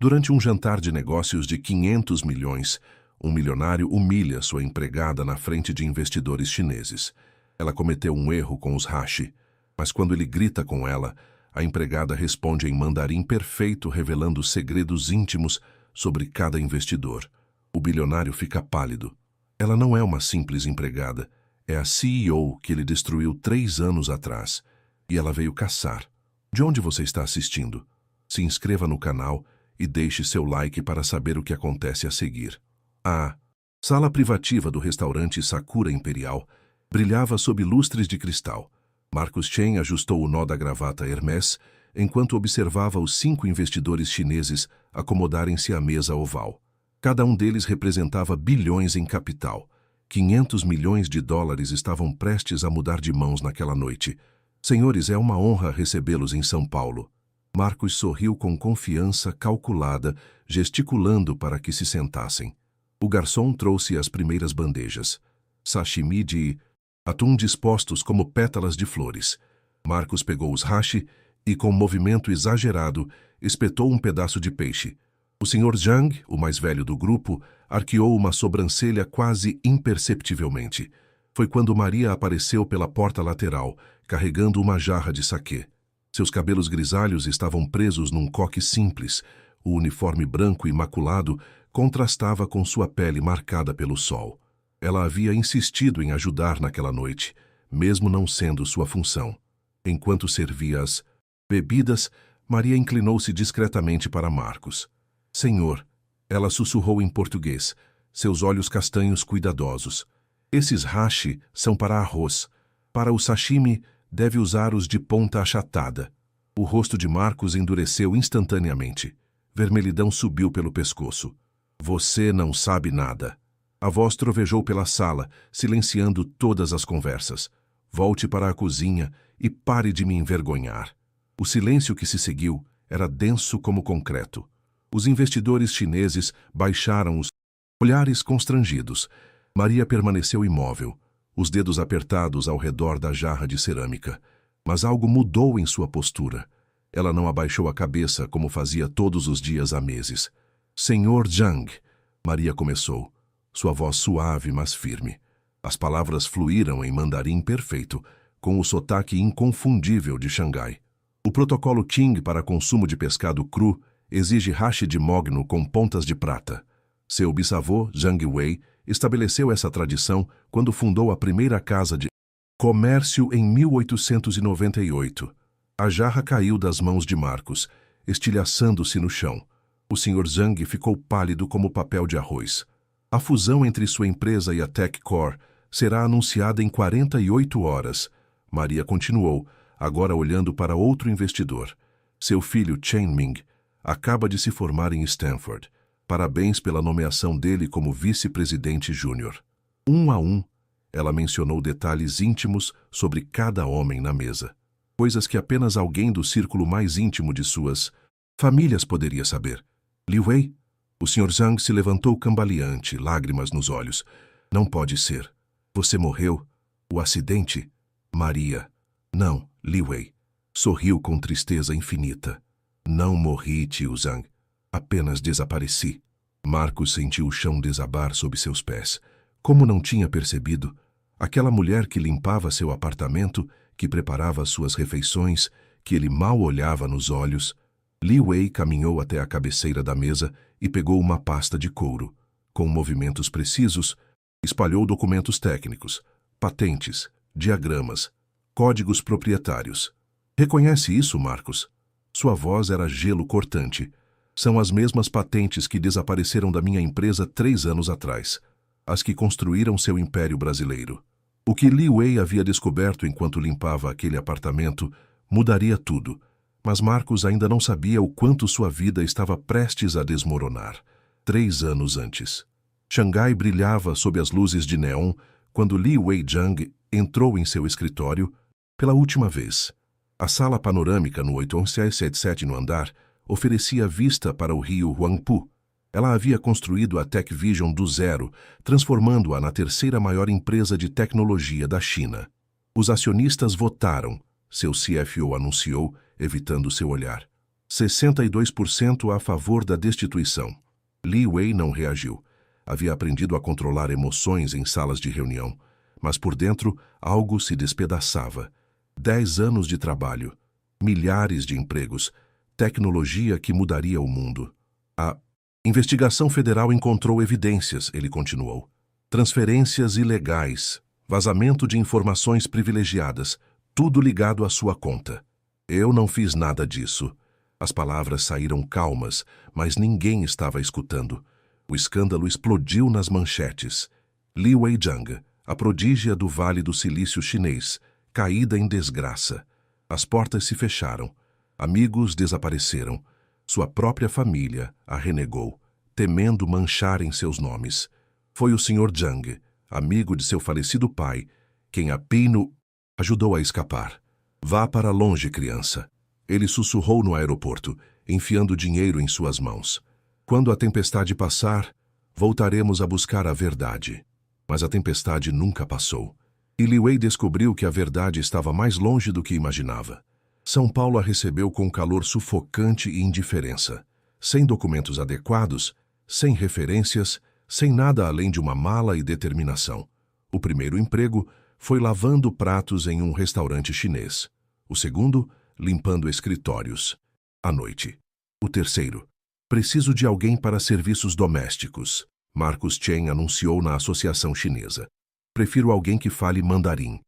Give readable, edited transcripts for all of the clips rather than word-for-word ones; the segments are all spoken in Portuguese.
Durante um jantar de negócios de 500 milhões, um milionário humilha sua empregada na frente de investidores chineses. Ela cometeu um erro com os hashi, mas quando ele grita com ela, a empregada responde em mandarim perfeito, revelando segredos íntimos sobre cada investidor. O bilionário fica pálido. Ela não é uma simples empregada, é a CEO que ele destruiu 3 anos atrás. E ela veio caçar. De onde você está assistindo? Se inscreva no canal e deixe seu like para saber o que acontece a seguir. A sala privativa do restaurante Sakura Imperial brilhava sob lustres de cristal. Marcus Chen ajustou o nó da gravata Hermès enquanto observava os 5 investidores chineses acomodarem-se à mesa oval. Cada um deles representava bilhões em capital. 500 milhões de dólares estavam prestes a mudar de mãos naquela noite. Senhores, é uma honra recebê-los em São Paulo. Marcus sorriu com confiança calculada, gesticulando para que se sentassem. O garçom trouxe as primeiras bandejas. Sashimi de atum dispostos como pétalas de flores. Marcus pegou os hashi e, com um movimento exagerado, espetou um pedaço de peixe. O Sr. Zhang, o mais velho do grupo, arqueou uma sobrancelha quase imperceptivelmente. Foi quando Maria apareceu pela porta lateral, carregando uma jarra de saquê. Seus cabelos grisalhos estavam presos num coque simples. O uniforme branco imaculado contrastava com sua pele marcada pelo sol. Ela havia insistido em ajudar naquela noite, mesmo não sendo sua função. Enquanto servia as bebidas, Maria inclinou-se discretamente para Marcus. Senhor, ela sussurrou em português, seus olhos castanhos cuidadosos. Esses hashi são para arroz. Para o sashimi, deve usar os de ponta achatada. O rosto de Marcus endureceu instantaneamente. Vermelhidão subiu pelo pescoço. Você não sabe nada. A voz trovejou pela sala, silenciando todas as conversas. Volte para a cozinha e pare de me envergonhar. O silêncio que se seguiu era denso como concreto. Os investidores chineses baixaram os olhares constrangidos. Maria permaneceu imóvel, os dedos apertados ao redor da jarra de cerâmica. Mas algo mudou em sua postura. Ela não abaixou a cabeça como fazia todos os dias há meses. Senhor Zhang, Maria começou, sua voz suave, mas firme. As palavras fluíram em mandarim perfeito, com o sotaque inconfundível de Xangai. O protocolo Qing para consumo de pescado cru exige hashi de mogno com pontas de prata. Seu bisavô, Zhang Wei, estabeleceu essa tradição quando fundou a primeira casa de comércio em 1898. A jarra caiu das mãos de Marcus, estilhaçando-se no chão. O Sr. Zhang ficou pálido como papel de arroz. A fusão entre sua empresa e a TechCore será anunciada em 48 horas. Maria continuou, agora olhando para outro investidor. Seu filho, Chen Ming, acaba de se formar em Stanford. Parabéns pela nomeação dele como vice-presidente júnior. Um a um, ela mencionou detalhes íntimos sobre cada homem na mesa. Coisas que apenas alguém do círculo mais íntimo de suas famílias poderia saber. Li Wei? O Sr. Zhang se levantou cambaleante, lágrimas nos olhos. Não pode ser. Você morreu? O acidente? Maria. Não, Li Wei. Sorriu com tristeza infinita. Não morri, tio Zhang. Apenas desapareci. Marcus sentiu o chão desabar sob seus pés. Como não tinha percebido, aquela mulher que limpava seu apartamento, que preparava suas refeições, que ele mal olhava nos olhos. Li Wei caminhou até a cabeceira da mesa e pegou uma pasta de couro. Com movimentos precisos, espalhou documentos técnicos, patentes, diagramas, códigos proprietários. Reconhece isso, Marcus? Sua voz era gelo cortante. São as mesmas patentes que desapareceram da minha empresa 3 anos atrás. As que construíram seu império brasileiro. O que Li Wei havia descoberto enquanto limpava aquele apartamento mudaria tudo. Mas Marcus ainda não sabia o quanto sua vida estava prestes a desmoronar. 3 anos antes. Xangai brilhava sob as luzes de neon quando Li Weizhang entrou em seu escritório pela última vez. A sala panorâmica no 8177 no andar oferecia vista para o rio Huangpu. Ela havia construído a TechVision do zero, transformando-a na terceira maior empresa de tecnologia da China. Os acionistas votaram, seu CFO anunciou, evitando seu olhar. 62% a favor da destituição. Li Wei não reagiu. Havia aprendido a controlar emoções em salas de reunião, mas por dentro algo se despedaçava. 10 anos de trabalho, milhares de empregos, tecnologia que mudaria o mundo. A investigação federal encontrou evidências, ele continuou. Transferências ilegais, vazamento de informações privilegiadas, tudo ligado à sua conta. Eu não fiz nada disso. As palavras saíram calmas, mas ninguém estava escutando. O escândalo explodiu nas manchetes. Li Weijang, a prodígia do Vale do Silício chinês, caída em desgraça. As portas se fecharam. Amigos desapareceram. Sua própria família a renegou, temendo mancharem seus nomes. Foi o Sr. Zhang, amigo de seu falecido pai, quem a Pino ajudou a escapar. Vá para longe, criança. Ele sussurrou no aeroporto, enfiando dinheiro em suas mãos. Quando a tempestade passar, voltaremos a buscar a verdade. Mas a tempestade nunca passou. E Li Wei descobriu que a verdade estava mais longe do que imaginava. São Paulo a recebeu com calor sufocante e indiferença. Sem documentos adequados, sem referências, sem nada além de uma mala e determinação. O primeiro emprego foi lavando pratos em um restaurante chinês. O segundo, limpando escritórios. À noite. O terceiro, preciso de alguém para serviços domésticos. Marcus Chen anunciou na Associação Chinesa. Prefiro alguém que fale mandarim.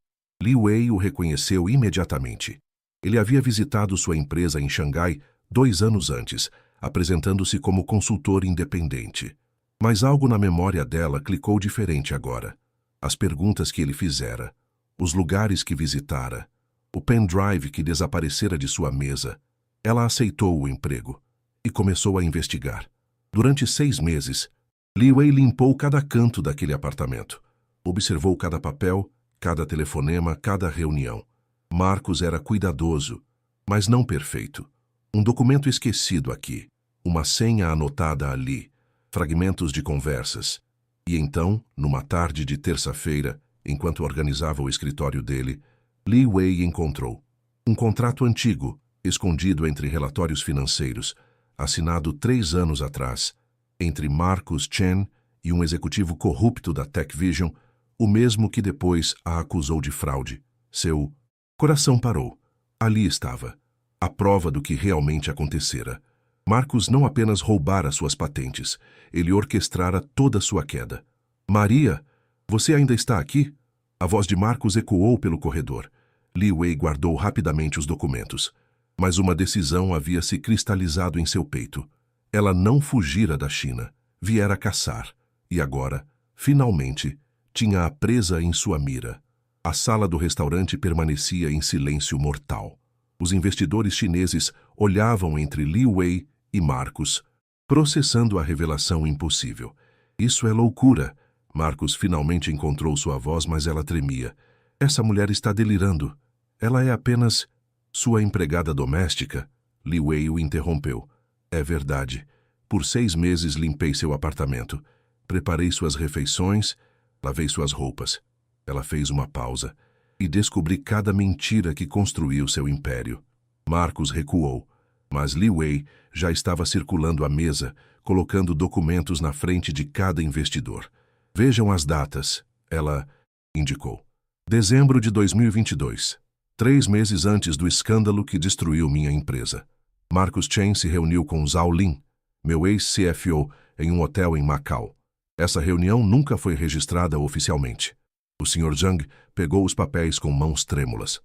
Li Wei o reconheceu imediatamente. Ele havia visitado sua empresa em Xangai 2 anos antes, apresentando-se como consultor independente. Mas algo na memória dela clicou diferente agora. As perguntas que ele fizera, os lugares que visitara, o pendrive que desaparecera de sua mesa. Ela aceitou o emprego e começou a investigar. Durante 6 meses, Li Wei limpou cada canto daquele apartamento. Observou cada papel, cada telefonema, cada reunião. Marcus era cuidadoso, mas não perfeito. Um documento esquecido aqui, uma senha anotada ali, fragmentos de conversas. E então, numa tarde de terça-feira, enquanto organizava o escritório dele, Li Wei encontrou um contrato antigo, escondido entre relatórios financeiros, assinado 3 anos atrás, entre Marcus Chen e um executivo corrupto da TechVision, o mesmo que depois a acusou de fraude. Seu coração parou. Ali estava, a prova do que realmente acontecera. Marcus não apenas roubara suas patentes, ele orquestrara toda sua queda. Maria, você ainda está aqui? A voz de Marcus ecoou pelo corredor. Li Wei guardou rapidamente os documentos, mas uma decisão havia se cristalizado em seu peito. Ela não fugira da China, viera caçar, e agora, finalmente, tinha-a presa em sua mira. A sala do restaurante permanecia em silêncio mortal. Os investidores chineses olhavam entre Li Wei e Marcus, processando a revelação impossível. Isso é loucura. Marcus finalmente encontrou sua voz, mas ela tremia. Essa mulher está delirando. Ela é apenas sua empregada doméstica. Li Wei o interrompeu. É verdade. Por 6 meses limpei seu apartamento. Preparei suas refeições, lavei suas roupas. Ela fez uma pausa. E descobri cada mentira que construiu seu império. Marcus recuou, mas Li Wei já estava circulando a mesa, colocando documentos na frente de cada investidor. Vejam as datas, ela indicou. Dezembro de 2022, 3 meses antes do escândalo que destruiu minha empresa. Marcus Chen se reuniu com Zhao Lin, meu ex-CFO, em um hotel em Macau. Essa reunião nunca foi registrada oficialmente. O Sr. Zhang pegou os papéis com mãos trêmulas.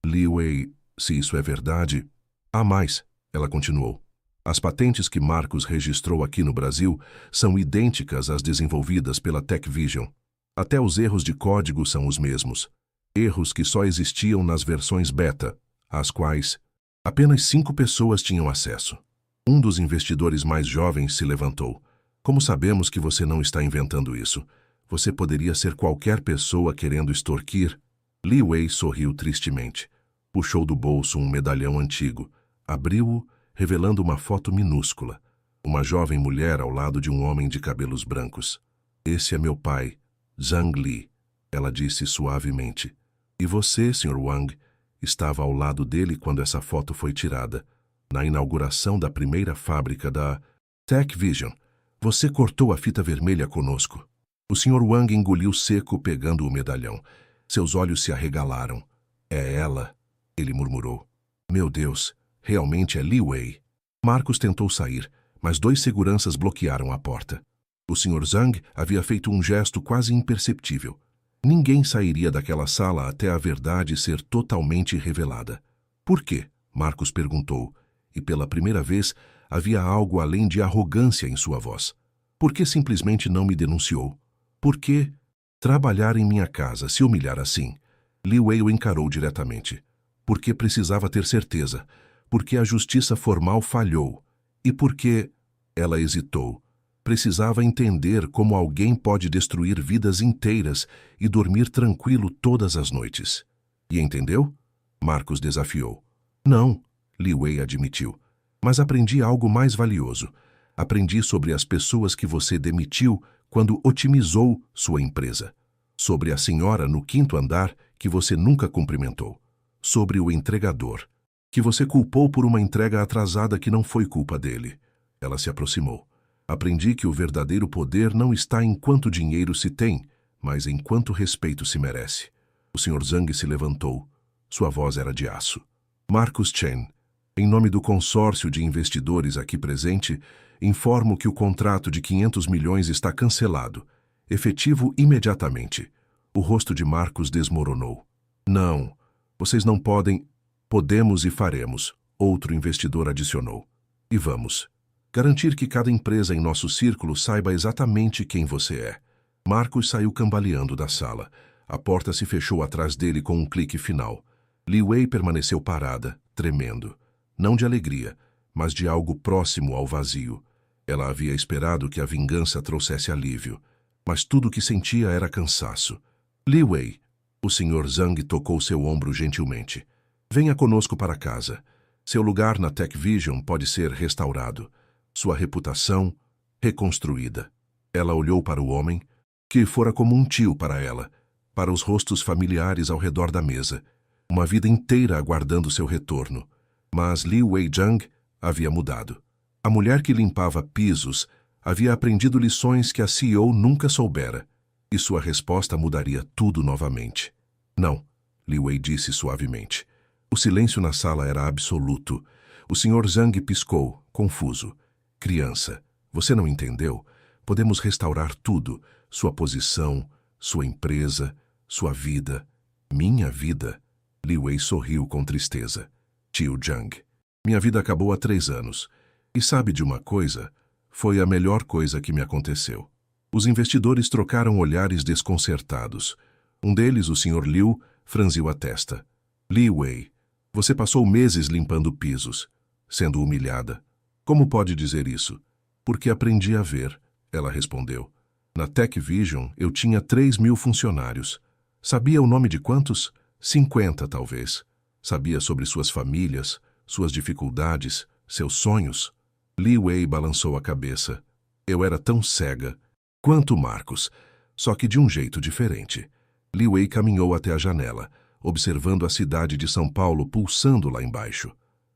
Li Wei, se isso é verdade... Há mais, ela continuou. As patentes que Marcus registrou aqui no Brasil são idênticas às desenvolvidas pela TechVision. Até os erros de código são os mesmos. Erros que só existiam nas versões beta, às quais apenas 5 pessoas tinham acesso. Um dos investidores mais jovens se levantou. Como sabemos que você não está inventando isso? Você poderia ser qualquer pessoa querendo extorquir. Li Wei sorriu tristemente. Puxou do bolso um medalhão antigo. Abriu-o, revelando uma foto minúscula. Uma jovem mulher ao lado de um homem de cabelos brancos. Esse é meu pai, Zhang Li, ela disse suavemente. E você, Sr. Wang, estava ao lado dele quando essa foto foi tirada. Na inauguração da primeira fábrica da Tech Vision, você cortou a fita vermelha conosco. O Sr. Wang engoliu seco pegando o medalhão. Seus olhos se arregalaram. É ela, ele murmurou. Meu Deus, realmente é Li Wei. Marcos tentou sair, mas 2 seguranças bloquearam a porta. O Sr. Zhang havia feito um gesto quase imperceptível. Ninguém sairia daquela sala até a verdade ser totalmente revelada. Por quê? Marcos perguntou, e pela primeira vez havia algo além de arrogância em sua voz. Por que simplesmente não me denunciou? Por que trabalhar em minha casa, se humilhar assim? Li Wei o encarou diretamente. Porque precisava ter certeza. Porque a justiça formal falhou. E porque ela hesitou. Precisava entender como alguém pode destruir vidas inteiras e dormir tranquilo todas as noites. E entendeu? Marcos desafiou. Não, Li Wei admitiu. Mas aprendi algo mais valioso. Aprendi sobre as pessoas que você demitiu quando otimizou sua empresa. Sobre a senhora no 5º andar que você nunca cumprimentou. Sobre o entregador, que você culpou por uma entrega atrasada que não foi culpa dele. Ela se aproximou. Aprendi que o verdadeiro poder não está em quanto dinheiro se tem, mas em quanto respeito se merece. O Sr. Zhang se levantou. Sua voz era de aço. Marcus Chen, em nome do consórcio de investidores aqui presente, informo que o contrato de 500 milhões está cancelado. Efetivo imediatamente. O rosto de Marcos desmoronou. Não, vocês não podem. Podemos e faremos, outro investidor adicionou. E vamos. Garantir que cada empresa em nosso círculo saiba exatamente quem você é. Marcos saiu cambaleando da sala. A porta se fechou atrás dele com um clique final. Li Wei permaneceu parada, tremendo. Não de alegria, mas de algo próximo ao vazio. Ela havia esperado que a vingança trouxesse alívio, mas tudo o que sentia era cansaço. Li Wei, o Sr. Zhang tocou seu ombro gentilmente. Venha conosco para casa. Seu lugar na Tech Vision pode ser restaurado. Sua reputação reconstruída. Ela olhou para o homem, que fora como um tio para ela, para os rostos familiares ao redor da mesa, uma vida inteira aguardando seu retorno. Mas Li Weizhang havia mudado. A mulher que limpava pisos havia aprendido lições que a CEO nunca soubera, e sua resposta mudaria tudo novamente. Não, Li Wei disse suavemente. O silêncio na sala era absoluto. O Sr. Zhang piscou, confuso. Criança, você não entendeu? Podemos restaurar tudo. Sua posição, sua empresa, sua vida. Minha vida. Li Wei sorriu com tristeza. Tio Zhang. Minha vida acabou há 3 anos. E sabe de uma coisa? Foi a melhor coisa que me aconteceu. Os investidores trocaram olhares desconcertados. Um deles, o Sr. Liu, franziu a testa. Li Wei, você passou meses limpando pisos, sendo humilhada. Como pode dizer isso? Porque aprendi a ver, ela respondeu. Na Tech Vision, eu tinha 3.000 funcionários. Sabia o nome de quantos? 50, talvez. Sabia sobre suas famílias, suas dificuldades, seus sonhos. Li Wei balançou a cabeça. Eu era tão cega. Quanto Marcos, só que de um jeito diferente. Li Wei caminhou até a janela, observando a cidade de São Paulo pulsando lá embaixo.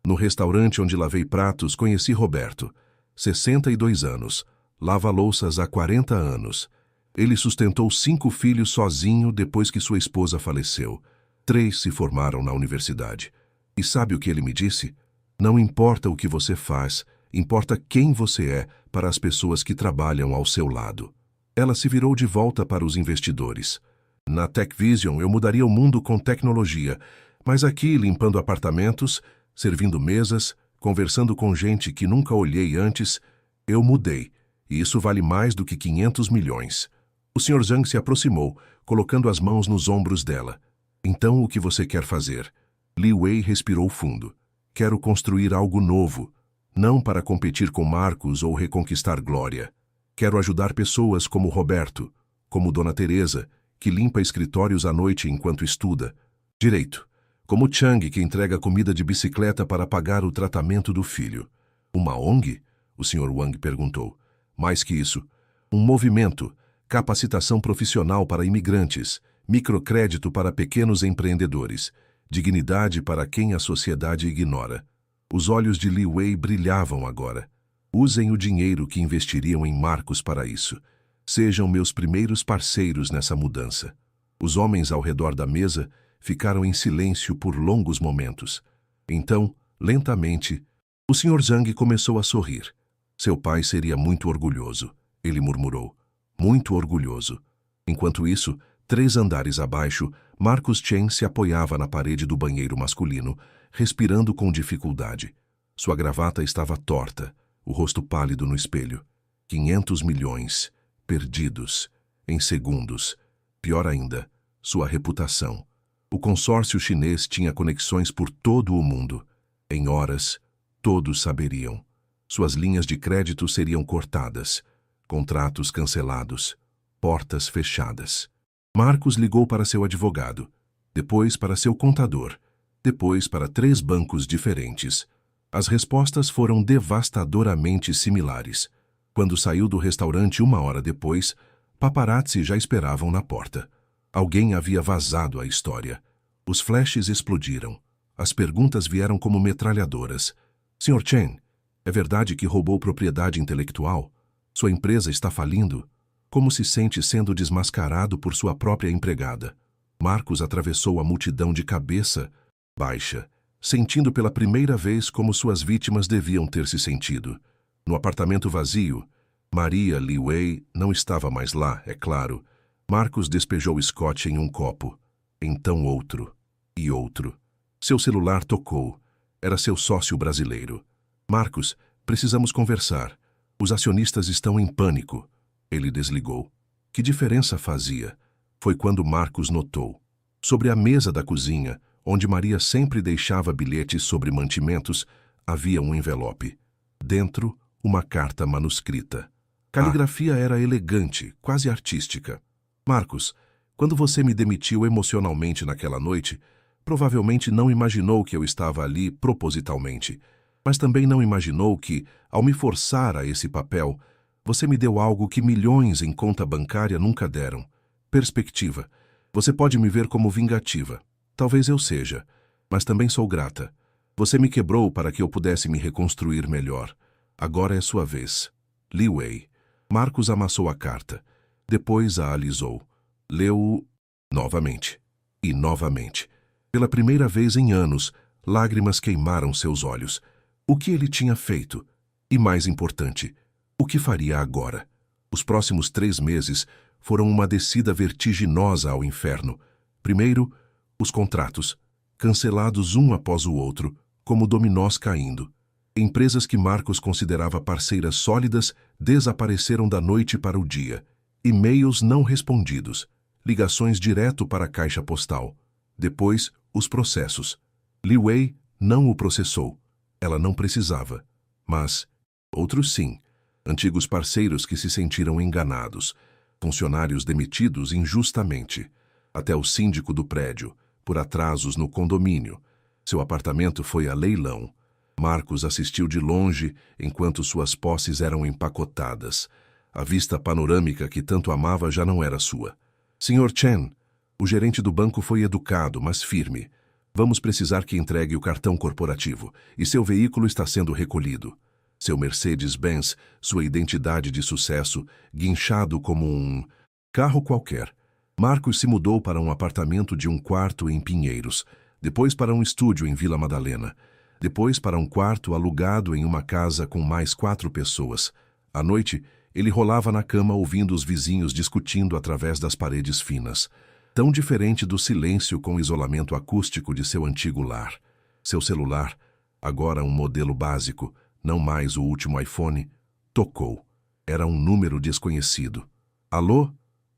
No restaurante onde lavei pratos, conheci Roberto. 62 anos. Lava louças há 40 anos. Ele sustentou 5 filhos sozinho depois que sua esposa faleceu. 3 se formaram na universidade. E sabe o que ele me disse? Não importa o que você faz, importa quem você é para as pessoas que trabalham ao seu lado. Ela se virou de volta para os investidores. Na Tech Vision eu mudaria o mundo com tecnologia, mas aqui, limpando apartamentos, servindo mesas, conversando com gente que nunca olhei antes, eu mudei, e isso vale mais do que 500 milhões. O Sr. Zhang se aproximou, colocando as mãos nos ombros dela. Então, o que você quer fazer? Li Wei respirou fundo. Quero construir algo novo, não para competir com Marcos ou reconquistar glória. Quero ajudar pessoas como Roberto, como Dona Teresa, que limpa escritórios à noite enquanto estuda. Direito. Como Chang, que entrega comida de bicicleta para pagar o tratamento do filho. Uma ONG? O Sr. Wang perguntou. Mais que isso. Um movimento. Capacitação profissional para imigrantes. Microcrédito para pequenos empreendedores. Dignidade para quem a sociedade ignora. Os olhos de Li Wei brilhavam agora. Usem o dinheiro que investiriam em Marcos para isso. Sejam meus primeiros parceiros nessa mudança. Os homens ao redor da mesa ficaram em silêncio por longos momentos. Então, lentamente, o Sr. Zhang começou a sorrir. Seu pai seria muito orgulhoso, ele murmurou. Muito orgulhoso. Enquanto isso, 3 andares abaixo, Marcus Chen se apoiava na parede do banheiro masculino, respirando com dificuldade. Sua gravata estava torta, o rosto pálido no espelho. 500 milhões, perdidos, em segundos. Pior ainda, sua reputação. O consórcio chinês tinha conexões por todo o mundo. Em horas, todos saberiam. Suas linhas de crédito seriam cortadas, contratos cancelados, portas fechadas. Marcos ligou para seu advogado, depois para seu contador, depois para 3 bancos diferentes. As respostas foram devastadoramente similares. Quando saiu do restaurante 1 hora depois, paparazzi já esperavam na porta. Alguém havia vazado a história. Os flashes explodiram. As perguntas vieram como metralhadoras. Sr. Chen, é verdade que roubou propriedade intelectual? Sua empresa está falindo? Como se sente sendo desmascarado por sua própria empregada? Marcos atravessou a multidão de cabeça baixa, sentindo pela primeira vez como suas vítimas deviam ter se sentido. No apartamento vazio, Maria Li Wei não estava mais lá, é claro. Marcos despejou Scott em um copo, então outro e outro. Seu celular tocou. Era seu sócio brasileiro. Marcos, precisamos conversar. Os acionistas estão em pânico. Ele desligou. Que diferença fazia? Foi quando Marcos notou. Sobre a mesa da cozinha, onde Maria sempre deixava bilhetes sobre mantimentos, havia um envelope. Dentro, uma carta manuscrita. Caligrafia era elegante, quase artística. Marcos, quando você me demitiu emocionalmente naquela noite, provavelmente não imaginou que eu estava ali propositalmente, mas também não imaginou que, ao me forçar a esse papel, você me deu algo que milhões em conta bancária nunca deram. Perspectiva. Você pode me ver como vingativa. Talvez eu seja, mas também sou grata. Você me quebrou para que eu pudesse me reconstruir melhor. Agora é sua vez. Li Wei. Marcos amassou a carta. Depois a alisou. Leu-o novamente. E novamente. Pela primeira vez em anos, lágrimas queimaram seus olhos. O que ele tinha feito? E mais importante, o que faria agora? Os próximos 3 meses foram uma descida vertiginosa ao inferno. Primeiro, os contratos, cancelados um após o outro, como dominós caindo. Empresas que Marcos considerava parceiras sólidas desapareceram da noite para o dia. E-mails não respondidos, ligações direto para a caixa postal. Depois, os processos. Li Wei não o processou. Ela não precisava. Mas outros sim. Antigos parceiros que se sentiram enganados. Funcionários demitidos injustamente. Até o síndico do prédio, por atrasos no condomínio. Seu apartamento foi a leilão. Marcos assistiu de longe enquanto suas posses eram empacotadas. A vista panorâmica que tanto amava já não era sua. Sr. Chen, o gerente do banco foi educado, mas firme. Vamos precisar que entregue o cartão corporativo, e seu veículo está sendo recolhido. Seu Mercedes-Benz, sua identidade de sucesso, guinchado como um carro qualquer. Marcos se mudou para um apartamento de 1 quarto em Pinheiros, depois para um estúdio em Vila Madalena, depois para um quarto alugado em uma casa com mais 4 pessoas. À noite, ele rolava na cama ouvindo os vizinhos discutindo através das paredes finas. Tão diferente do silêncio com isolamento acústico de seu antigo lar. Seu celular, agora um modelo básico, não mais o último iPhone, tocou. Era um número desconhecido. Alô?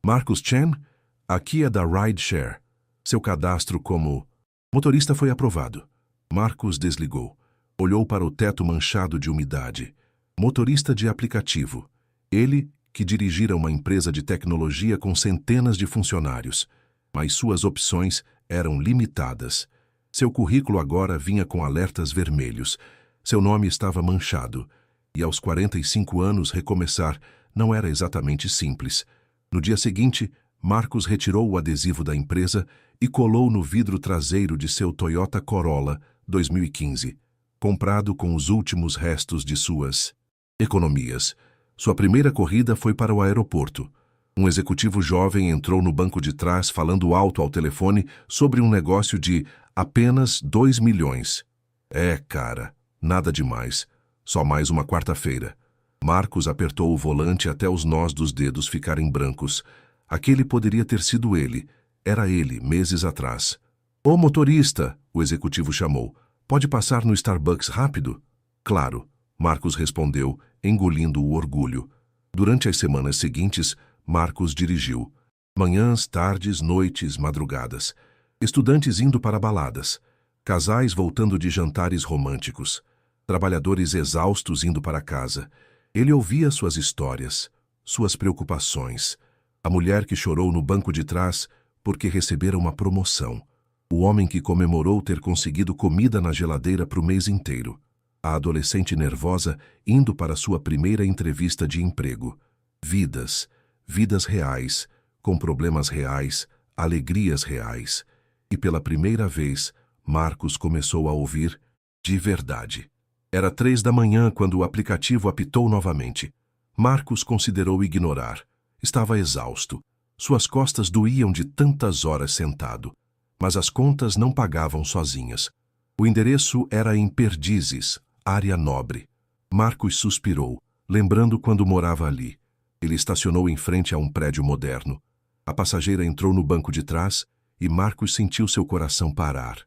Marcus Chen? Aqui é da Rideshare. Seu cadastro como motorista foi aprovado. Marcos desligou. Olhou para o teto manchado de umidade. Motorista de aplicativo. Ele, que dirigira uma empresa de tecnologia com centenas de funcionários. Mas suas opções eram limitadas. Seu currículo agora vinha com alertas vermelhos. Seu nome estava manchado. E aos 45 anos recomeçar não era exatamente simples. No dia seguinte, Marcos retirou o adesivo da empresa e colou no vidro traseiro de seu Toyota Corolla 2015. comprado com os últimos restos de suas economias. Sua primeira corrida foi para o aeroporto. Um executivo jovem entrou no banco de trás falando alto ao telefone sobre um negócio de apenas 2 milhões. Cara, nada demais. Só mais uma quarta-feira. Marcos apertou o volante até os nós dos dedos ficarem brancos. Aquele poderia ter sido ele. Era ele, meses atrás. Ô motorista, o executivo chamou. Pode passar no Starbucks rápido? Claro, Marcos respondeu, engolindo o orgulho. Durante as semanas seguintes, Marcos dirigiu. Manhãs, tardes, noites, madrugadas. Estudantes indo para baladas. Casais voltando de jantares românticos. Trabalhadores exaustos indo para casa. Ele ouvia suas histórias, suas preocupações. A mulher que chorou no banco de trás porque recebera uma promoção. O homem que comemorou ter conseguido comida na geladeira para o mês inteiro. A adolescente nervosa indo para sua primeira entrevista de emprego. Vidas reais, com problemas reais, alegrias reais. E pela primeira vez, Marcos começou a ouvir de verdade. Era 3 da manhã quando o aplicativo apitou novamente. Marcos considerou ignorar. Estava exausto. Suas costas doíam de tantas horas sentado. Mas as contas não pagavam sozinhas. O endereço era em Perdizes, área nobre. Marcos suspirou, lembrando quando morava ali. Ele estacionou em frente a um prédio moderno. A passageira entrou no banco de trás e Marcos sentiu seu coração parar.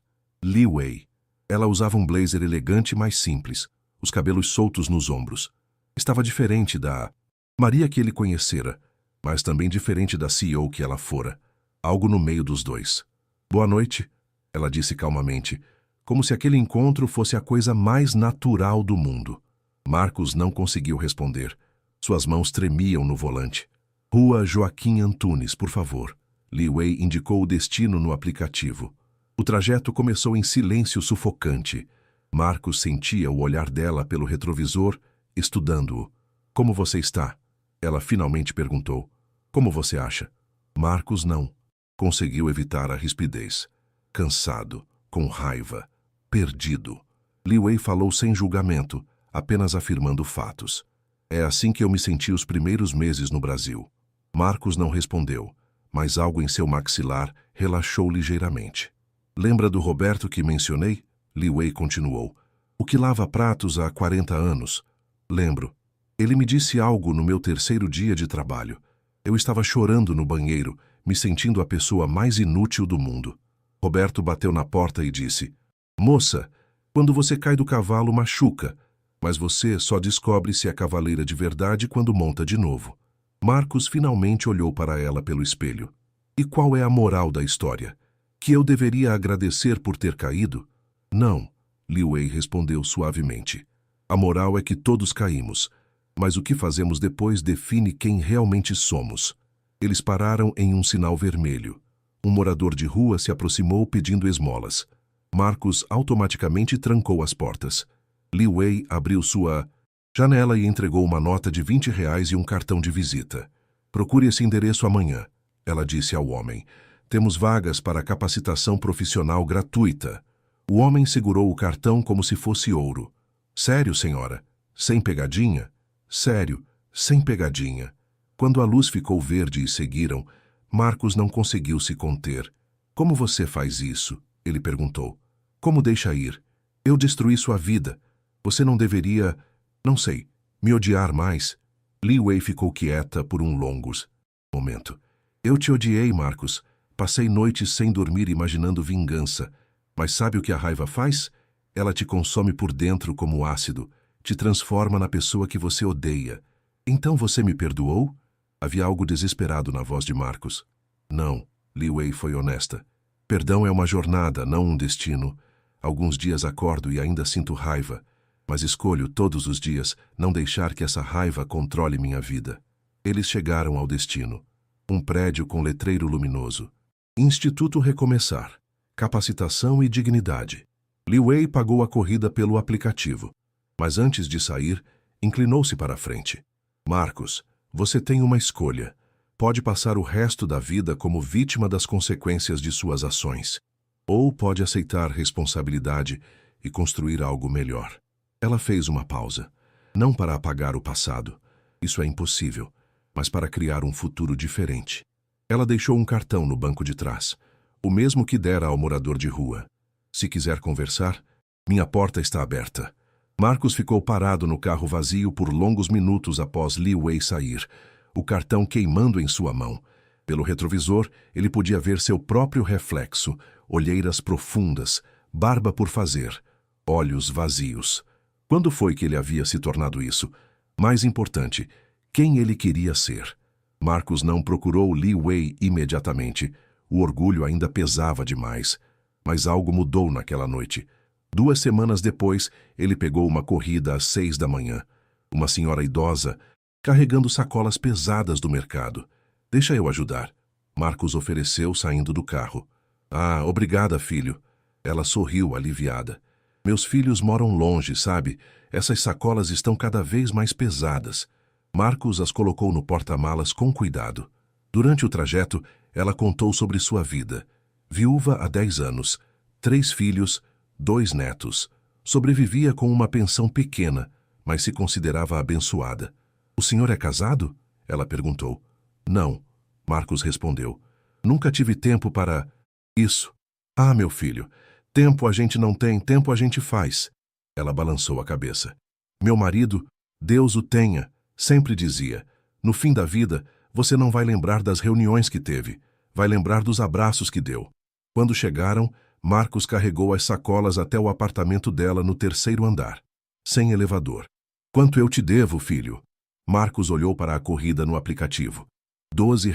Li Wei. Ela usava um blazer elegante, mas simples, os cabelos soltos nos ombros. Estava diferente da Maria que ele conhecera, mas também diferente da CEO que ela fora. Algo no meio dos dois. Boa noite, ela disse calmamente, como se aquele encontro fosse a coisa mais natural do mundo. Marcos não conseguiu responder. Suas mãos tremiam no volante. Rua Joaquim Antunes, por favor. Li Wei indicou o destino no aplicativo. O trajeto começou em silêncio sufocante. Marcos sentia o olhar dela pelo retrovisor, estudando-o. Como você está? Ela finalmente perguntou. Como você acha? Marcos não. Conseguiu evitar a rispidez. Cansado, com raiva, perdido. Li Wei falou sem julgamento, apenas afirmando fatos. É assim que eu me senti os primeiros meses no Brasil. Marcos não respondeu, mas algo em seu maxilar relaxou ligeiramente. Lembra do Roberto que mencionei? Li Wei continuou. O que lava pratos há 40 anos. Lembro. Ele me disse algo no meu 3º dia de trabalho. Eu estava chorando no banheiro, me sentindo a pessoa mais inútil do mundo. Roberto bateu na porta e disse: Moça, quando você cai do cavalo machuca, mas você só descobre se é cavaleira de verdade quando monta de novo. Marcos finalmente olhou para ela pelo espelho. E qual é a moral da história? Que eu deveria agradecer por ter caído? Não, Li Wei respondeu suavemente. A moral é que todos caímos, mas o que fazemos depois define quem realmente somos. Eles pararam em um sinal vermelho. Um morador de rua se aproximou pedindo esmolas. Marcos automaticamente trancou as portas. Li Wei abriu sua janela e entregou uma nota de R$ 20 e um cartão de visita. Procure esse endereço amanhã, ela disse ao homem. Temos vagas para capacitação profissional gratuita. O homem segurou o cartão como se fosse ouro. Sério, senhora? Sem pegadinha? Sério, sem pegadinha. Quando a luz ficou verde e seguiram, Marcos não conseguiu se conter. Como você faz isso? Ele perguntou. Como deixa ir? Eu destruí sua vida. Você não deveria, não sei, me odiar mais? Li Wei ficou quieta por um longo momento. Eu te odiei, Marcos. Passei noites sem dormir imaginando vingança. Mas sabe o que a raiva faz? Ela te consome por dentro como ácido, te transforma na pessoa que você odeia. Então você me perdoou? Havia algo desesperado na voz de Marcos. Não, Li Wei foi honesta. Perdão é uma jornada, não um destino. Alguns dias acordo e ainda sinto raiva, mas escolho todos os dias não deixar que essa raiva controle minha vida. Eles chegaram ao destino. Um prédio com letreiro luminoso. Instituto Recomeçar. Capacitação e dignidade. Li Wei pagou a corrida pelo aplicativo, mas antes de sair, inclinou-se para a frente. Marcos, você tem uma escolha. Pode passar o resto da vida como vítima das consequências de suas ações. Ou pode aceitar responsabilidade e construir algo melhor. Ela fez uma pausa. Não para apagar o passado. Isso é impossível. Mas para criar um futuro diferente. Ela deixou um cartão no banco de trás. O mesmo que dera ao morador de rua. Se quiser conversar, minha porta está aberta. Marcos ficou parado no carro vazio por longos minutos após Li Wei sair, o cartão queimando em sua mão. Pelo retrovisor, ele podia ver seu próprio reflexo, olheiras profundas, barba por fazer, olhos vazios. Quando foi que ele havia se tornado isso? Mais importante, quem ele queria ser? Marcos não procurou Li Wei imediatamente. O orgulho ainda pesava demais. Mas algo mudou naquela noite. 2 semanas depois, ele pegou uma corrida às 6 da manhã. Uma senhora idosa, carregando sacolas pesadas do mercado. Deixa eu ajudar. Marcos ofereceu saindo do carro. Ah, obrigada, filho. Ela sorriu aliviada. Meus filhos moram longe, sabe? Essas sacolas estão cada vez mais pesadas. Marcos as colocou no porta-malas com cuidado. Durante o trajeto, ela contou sobre sua vida. Viúva há 10 anos, 3 filhos, 2 netos. Sobrevivia com uma pensão pequena, mas se considerava abençoada. O senhor é casado? Ela perguntou. Não, Marcos respondeu. Nunca tive tempo para... Isso. Ah, meu filho, tempo a gente não tem, tempo a gente faz. Ela balançou a cabeça. Meu marido, Deus o tenha, sempre dizia. No fim da vida, você não vai lembrar das reuniões que teve. Vai lembrar dos abraços que deu. Quando chegaram, Marcos carregou as sacolas até o apartamento dela no 3º andar. Sem elevador. Quanto eu te devo, filho? Marcos olhou para a corrida no aplicativo. R$ 12.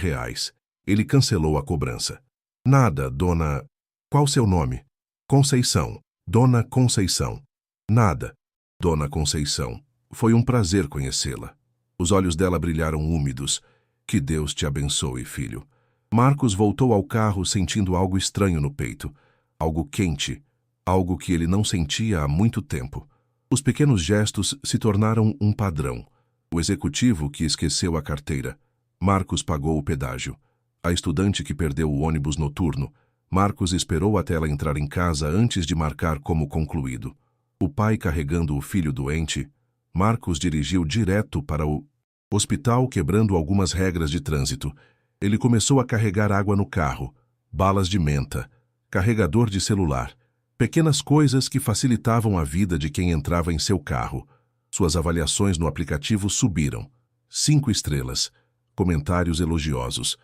Ele cancelou a cobrança. Nada, dona... Qual seu nome? Conceição. Dona Conceição. Nada. Dona Conceição. Foi um prazer conhecê-la. Os olhos dela brilharam úmidos. Que Deus te abençoe, filho. Marcos voltou ao carro sentindo algo estranho no peito. Algo quente. Algo que ele não sentia há muito tempo. Os pequenos gestos se tornaram um padrão. O executivo que esqueceu a carteira. Marcos pagou o pedágio. A estudante que perdeu o ônibus noturno. Marcos esperou até ela entrar em casa antes de marcar como concluído. O pai carregando o filho doente. Marcos dirigiu direto para o hospital, quebrando algumas regras de trânsito. Ele começou a carregar água no carro, balas de menta, carregador de celular, pequenas coisas que facilitavam a vida de quem entrava em seu carro. Suas avaliações no aplicativo subiram. 5 estrelas. Comentários elogiosos.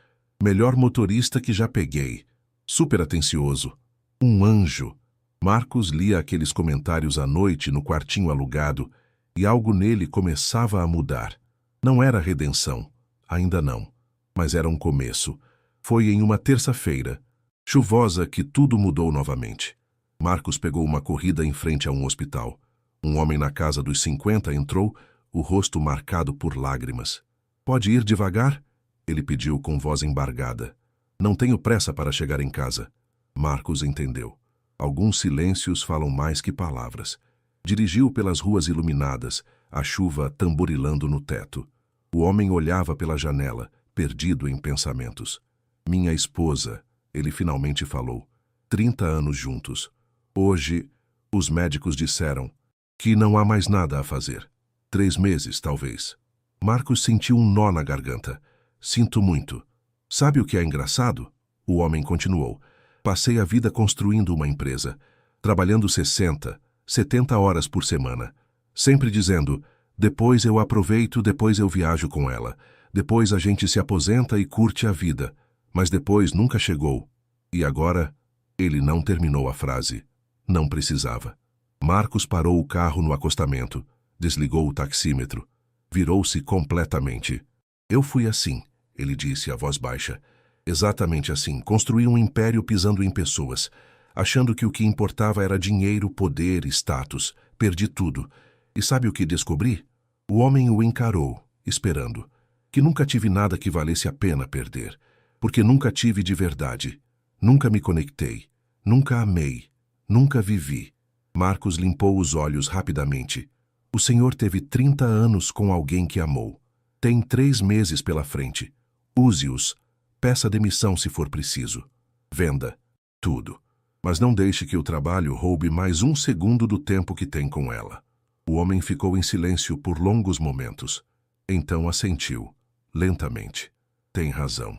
Melhor motorista que já peguei. Super atencioso. Um anjo. Marcos lia aqueles comentários à noite no quartinho alugado e algo nele começava a mudar. Não era redenção. Ainda não. Mas era um começo. Foi em uma terça-feira, chuvosa, que tudo mudou novamente. Marcos pegou uma corrida em frente a um hospital. Um homem na casa dos 50 entrou, o rosto marcado por lágrimas. Pode ir devagar? Ele pediu com voz embargada. Não tenho pressa para chegar em casa. Marcos entendeu. Alguns silêncios falam mais que palavras. Dirigiu pelas ruas iluminadas, a chuva tamborilando no teto. O homem olhava pela janela, perdido em pensamentos. Minha esposa, ele finalmente falou. 30 anos juntos. Hoje, os médicos disseram que não há mais nada a fazer. 3 meses, talvez. Marcos sentiu um nó na garganta. Sinto muito. Sabe o que é engraçado? O homem continuou. Passei a vida construindo uma empresa, trabalhando 60, 70 horas por semana. Sempre dizendo, depois eu aproveito, depois eu viajo com ela. Depois a gente se aposenta e curte a vida. Mas depois nunca chegou. E agora, ele não terminou a frase. Não precisava. Marcos parou o carro no acostamento, desligou o taxímetro, virou-se completamente. Eu fui assim, ele disse a voz baixa. Exatamente assim, construí um império pisando em pessoas, achando que o que importava era dinheiro, poder, status. Perdi tudo. E sabe o que descobri? O homem o encarou, esperando. Que nunca tive nada que valesse a pena perder, porque nunca tive de verdade. Nunca me conectei, nunca amei, nunca vivi. Marcos limpou os olhos rapidamente. O senhor teve 30 anos com alguém que amou. Tem 3 meses pela frente. Use-os. Peça demissão se for preciso. Venda. Tudo. Mas não deixe que o trabalho roube mais um segundo do tempo que tem com ela. O homem ficou em silêncio por longos momentos. Então assentiu, lentamente. Tem razão.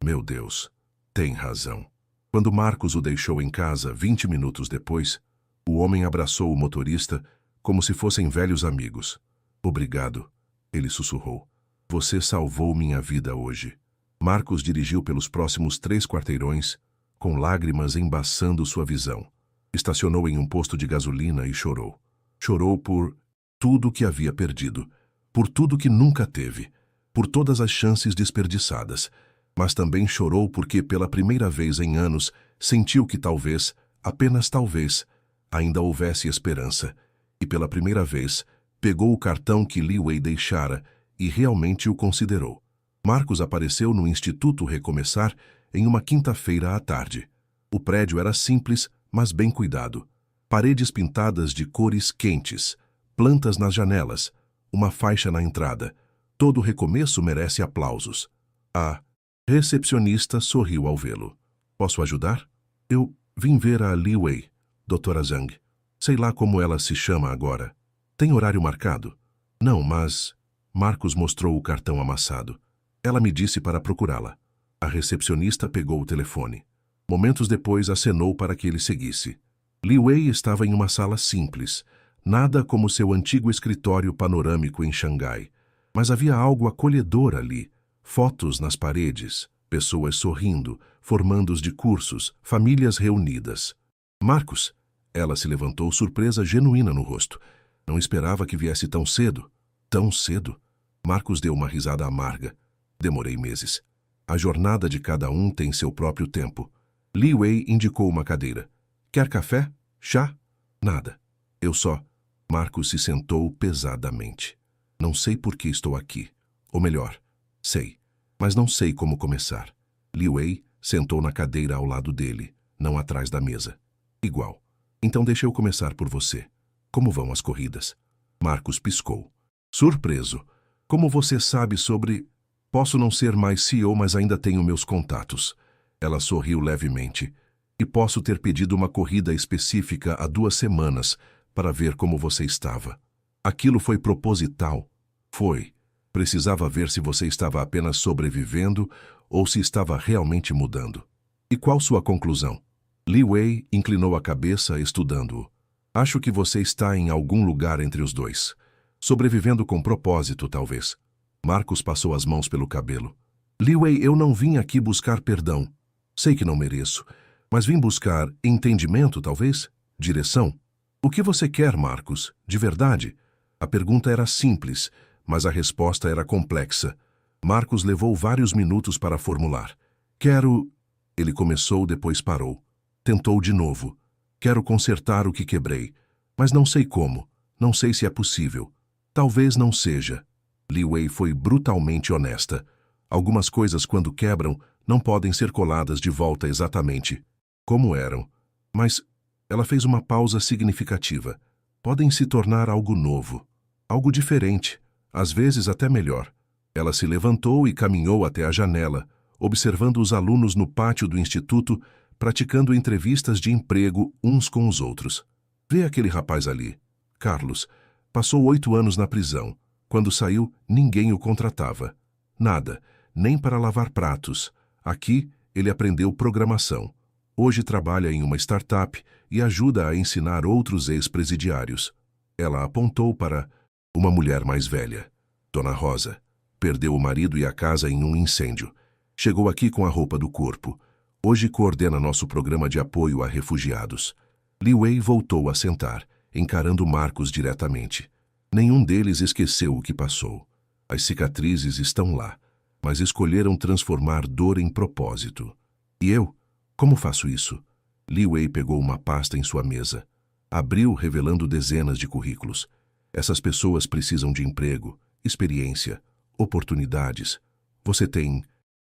Meu Deus, tem razão. Quando Marcos o deixou em casa 20 minutos depois, o homem abraçou o motorista como se fossem velhos amigos. Obrigado, ele sussurrou. Você salvou minha vida hoje. Marcos dirigiu pelos próximos 3 quarteirões, com lágrimas embaçando sua visão. Estacionou em um posto de gasolina e chorou. Chorou por tudo que havia perdido, por tudo que nunca teve, por todas as chances desperdiçadas. Mas também chorou porque, pela primeira vez em anos, sentiu que talvez, apenas talvez, ainda houvesse esperança. E pela primeira vez, pegou o cartão que Li Wei deixara e realmente o considerou. Marcos apareceu no Instituto Recomeçar em uma quinta-feira à tarde. O prédio era simples, mas bem cuidado. Paredes pintadas de cores quentes, plantas nas janelas, uma faixa na entrada. Todo recomeço merece aplausos. A recepcionista sorriu ao vê-lo. Posso ajudar? Eu vim ver a Li Wei, doutora Zhang. Sei lá como ela se chama agora. Tem horário marcado? Não, mas... Marcos mostrou o cartão amassado. Ela me disse para procurá-la. A recepcionista pegou o telefone. Momentos depois acenou para que ele seguisse. Li Wei estava em uma sala simples, nada como seu antigo escritório panorâmico em Xangai. Mas havia algo acolhedor ali. Fotos nas paredes, pessoas sorrindo, formandos de cursos, famílias reunidas. Marcos, ela se levantou, surpresa genuína no rosto. Não esperava que viesse tão cedo. Tão cedo? Marcos deu uma risada amarga. Demorei meses. A jornada de cada um tem seu próprio tempo. Li Wei indicou uma cadeira. Quer café? Chá? Nada. Eu só. Marcos se sentou pesadamente. Não sei por que estou aqui. Ou melhor, sei, mas não sei como começar. Li Wei sentou na cadeira ao lado dele, não atrás da mesa. Igual. Então deixa eu começar por você. Como vão as corridas? Marcos piscou. Surpreso. Como você sabe sobre... Posso não ser mais CEO, mas ainda tenho meus contatos. Ela sorriu levemente. E posso ter pedido uma corrida específica há 2 semanas para ver como você estava. Aquilo foi proposital. Foi. Precisava ver se você estava apenas sobrevivendo ou se estava realmente mudando. E qual sua conclusão? Li Wei inclinou a cabeça, estudando-o. Acho que você está em algum lugar entre os dois. Sobrevivendo com propósito, talvez. Marcos passou as mãos pelo cabelo. Li Wei, eu não vim aqui buscar perdão. Sei que não mereço, mas vim buscar entendimento, talvez? Direção? O que você quer, Marcos? De verdade? A pergunta era simples, mas a resposta era complexa. Marcos levou vários minutos para formular. Quero... Ele começou, depois parou. Tentou de novo. Quero consertar o que quebrei, mas não sei como. Não sei se é possível. Talvez não seja. Li Wei foi brutalmente honesta. Algumas coisas, quando quebram, não podem ser coladas de volta exatamente como eram. Mas ela fez uma pausa significativa. Podem se tornar algo novo, algo diferente, às vezes até melhor. Ela se levantou e caminhou até a janela, observando os alunos no pátio do instituto, praticando entrevistas de emprego uns com os outros. Vê aquele rapaz ali, Carlos. Passou 8 anos na prisão. Quando saiu, ninguém o contratava. Nada, nem para lavar pratos. Aqui, ele aprendeu programação. Hoje trabalha em uma startup e ajuda a ensinar outros ex-presidiários. Ela apontou para uma mulher mais velha. Dona Rosa. Perdeu o marido e a casa em um incêndio. Chegou aqui com a roupa do corpo. Hoje coordena nosso programa de apoio a refugiados. Li Wei voltou a sentar, encarando Marcos diretamente. Nenhum deles esqueceu o que passou. As cicatrizes estão lá, mas escolheram transformar dor em propósito. E eu? Como faço isso? Li Wei pegou uma pasta em sua mesa. Abriu, revelando dezenas de currículos. Essas pessoas precisam de emprego, experiência, oportunidades. Você tem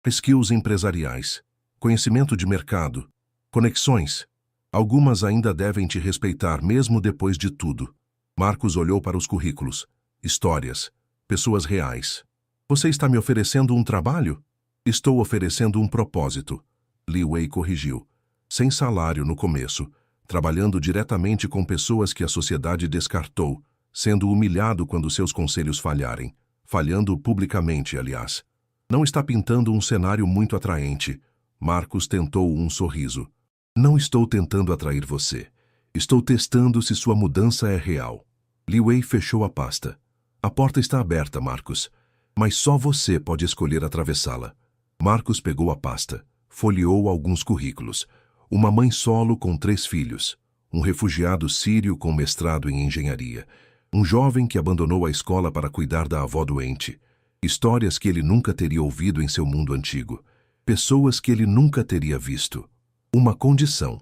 skills empresariais, conhecimento de mercado, conexões. Algumas ainda devem te respeitar mesmo depois de tudo. Marcos olhou para os currículos. Histórias. Pessoas reais. Você está me oferecendo um trabalho? Estou oferecendo um propósito. Li Wei corrigiu. sem salário no começo, trabalhando diretamente com pessoas que a sociedade descartou, sendo humilhado quando seus conselhos falharem, falhando publicamente, aliás. Não está pintando um cenário muito atraente. Marcos tentou um sorriso. Não estou tentando atrair você. Estou testando se sua mudança é real. Li Wei fechou a pasta. A porta está aberta, Marcos, mas só você pode escolher atravessá-la. Marcos pegou a pasta, folheou alguns currículos. Uma mãe solo com 3 filhos, um refugiado sírio com mestrado em engenharia, um jovem que abandonou a escola para cuidar da avó doente, histórias que ele nunca teria ouvido em seu mundo antigo, pessoas que ele nunca teria visto. Uma condição,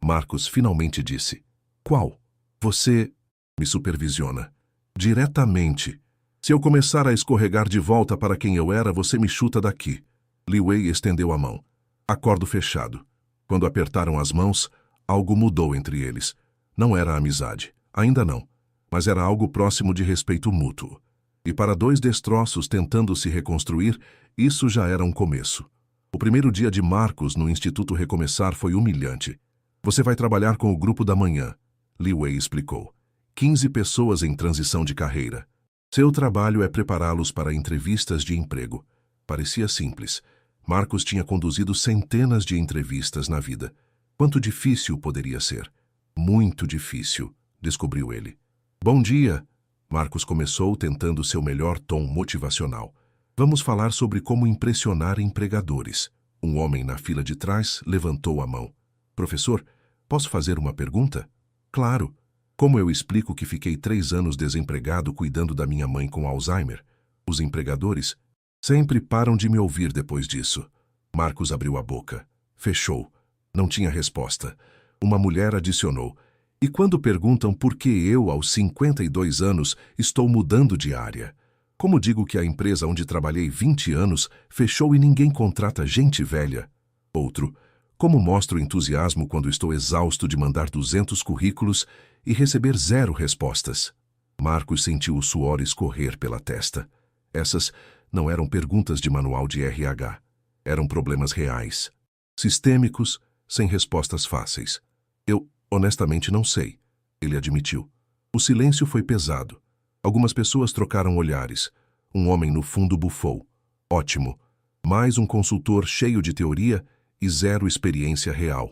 Marcos finalmente disse. Qual? Você me supervisiona. Diretamente. Se eu começar a escorregar de volta para quem eu era, você me chuta daqui. Li Wei estendeu a mão. Acordo fechado. Quando apertaram as mãos, algo mudou entre eles. Não era amizade, ainda não, mas era algo próximo de respeito mútuo. E para 2 destroços tentando se reconstruir, isso já era um começo. O primeiro dia de Marcos no Instituto Recomeçar foi humilhante. Você vai trabalhar com o grupo da manhã, Li Wei explicou. 15 pessoas em transição de carreira. Seu trabalho é prepará-los para entrevistas de emprego. Parecia simples. Marcos tinha conduzido centenas de entrevistas na vida. Quanto difícil poderia ser? Muito difícil, descobriu ele. Bom dia, Marcos começou tentando seu melhor tom motivacional. Vamos falar sobre como impressionar empregadores. Um homem na fila de trás levantou a mão. Professor, posso fazer uma pergunta? Claro. Como eu explico que fiquei 3 anos desempregado cuidando da minha mãe com Alzheimer? Os empregadores sempre param de me ouvir depois disso. Marcos abriu a boca. Fechou. Não tinha resposta. Uma mulher adicionou. E quando perguntam por que eu, aos 52 anos, estou mudando de área? Como digo que a empresa onde trabalhei 20 anos fechou e ninguém contrata gente velha? Outro. Como mostro entusiasmo quando estou exausto de mandar 200 currículos e receber 0 respostas? Marcos sentiu o suor escorrer pela testa. Essas não eram perguntas de manual de RH. Eram problemas reais, sistêmicos, sem respostas fáceis. Eu, honestamente, não sei, ele admitiu. O silêncio foi pesado. Algumas pessoas trocaram olhares. Um homem no fundo bufou. Ótimo. Mais um consultor cheio de teoria e 0 experiência real.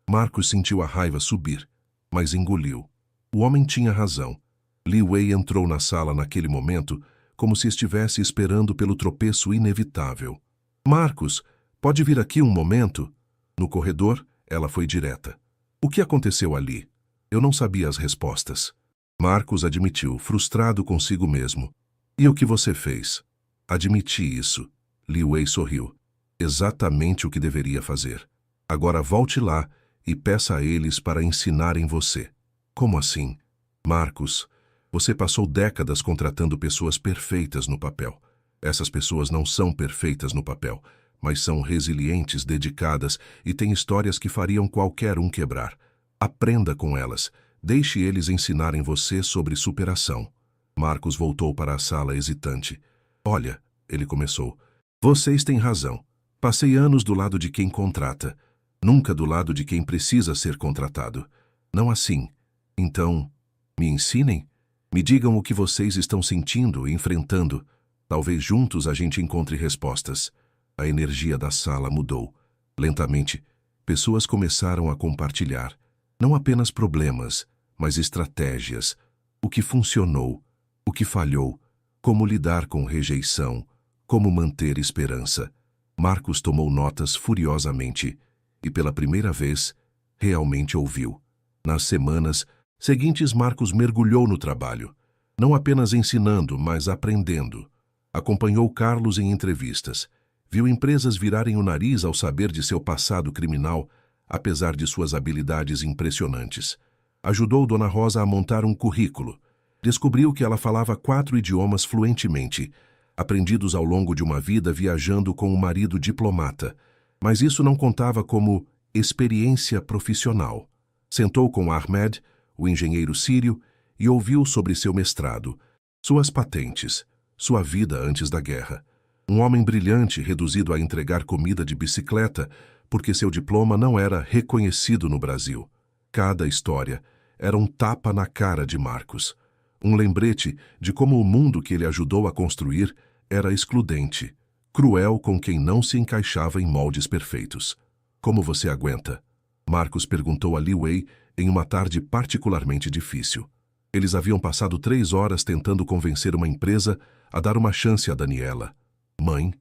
Marcos sentiu a raiva subir, mas engoliu. O homem tinha razão. Li Wei entrou na sala naquele momento como se estivesse esperando pelo tropeço inevitável. Marcos, pode vir aqui um momento? No corredor, ela foi direta. O que aconteceu ali? Eu não sabia as respostas. Marcos admitiu, frustrado consigo mesmo. E o que você fez? Admiti isso. Li Wei sorriu. Exatamente o que deveria fazer. Agora volte lá e peça a eles para ensinarem você. Como assim? Marcos, você passou décadas contratando pessoas perfeitas no papel. Essas pessoas não são perfeitas no papel, mas são resilientes, dedicadas e têm histórias que fariam qualquer um quebrar. Aprenda com elas. Deixe eles ensinarem você sobre superação. Marcos voltou para a sala hesitante. Olha, ele começou. Vocês têm razão. Passei anos do lado de quem contrata. Nunca do lado de quem precisa ser contratado. Não assim. Então, me ensinem? Me digam o que vocês estão sentindo e enfrentando. Talvez juntos a gente encontre respostas. A energia da sala mudou. Lentamente, pessoas começaram a compartilhar. Não apenas problemas, mas estratégias. O que funcionou, o que falhou, como lidar com rejeição, como manter esperança. Marcos tomou notas furiosamente e, pela primeira vez, realmente ouviu. Nas semanas seguintes, Marcos mergulhou no trabalho, não apenas ensinando, mas aprendendo. Acompanhou Carlos em entrevistas, viu empresas virarem o nariz ao saber de seu passado criminal, apesar de suas habilidades impressionantes. Ajudou Dona Rosa a montar um currículo. Descobriu que ela falava 4 idiomas fluentemente, aprendidos ao longo de uma vida viajando com um marido diplomata. Mas isso não contava como experiência profissional. Sentou com Ahmed, o engenheiro sírio, e ouviu sobre seu mestrado, suas patentes, sua vida antes da guerra. Um homem brilhante reduzido a entregar comida de bicicleta porque seu diploma não era reconhecido no Brasil. Cada história era um tapa na cara de Marcos. Um lembrete de como o mundo que ele ajudou a construir era excludente, cruel com quem não se encaixava em moldes perfeitos. Como você aguenta? Marcos perguntou a Li Wei em uma tarde particularmente difícil. Eles haviam passado 3 horas tentando convencer uma empresa a dar uma chance a Daniela. Mãe,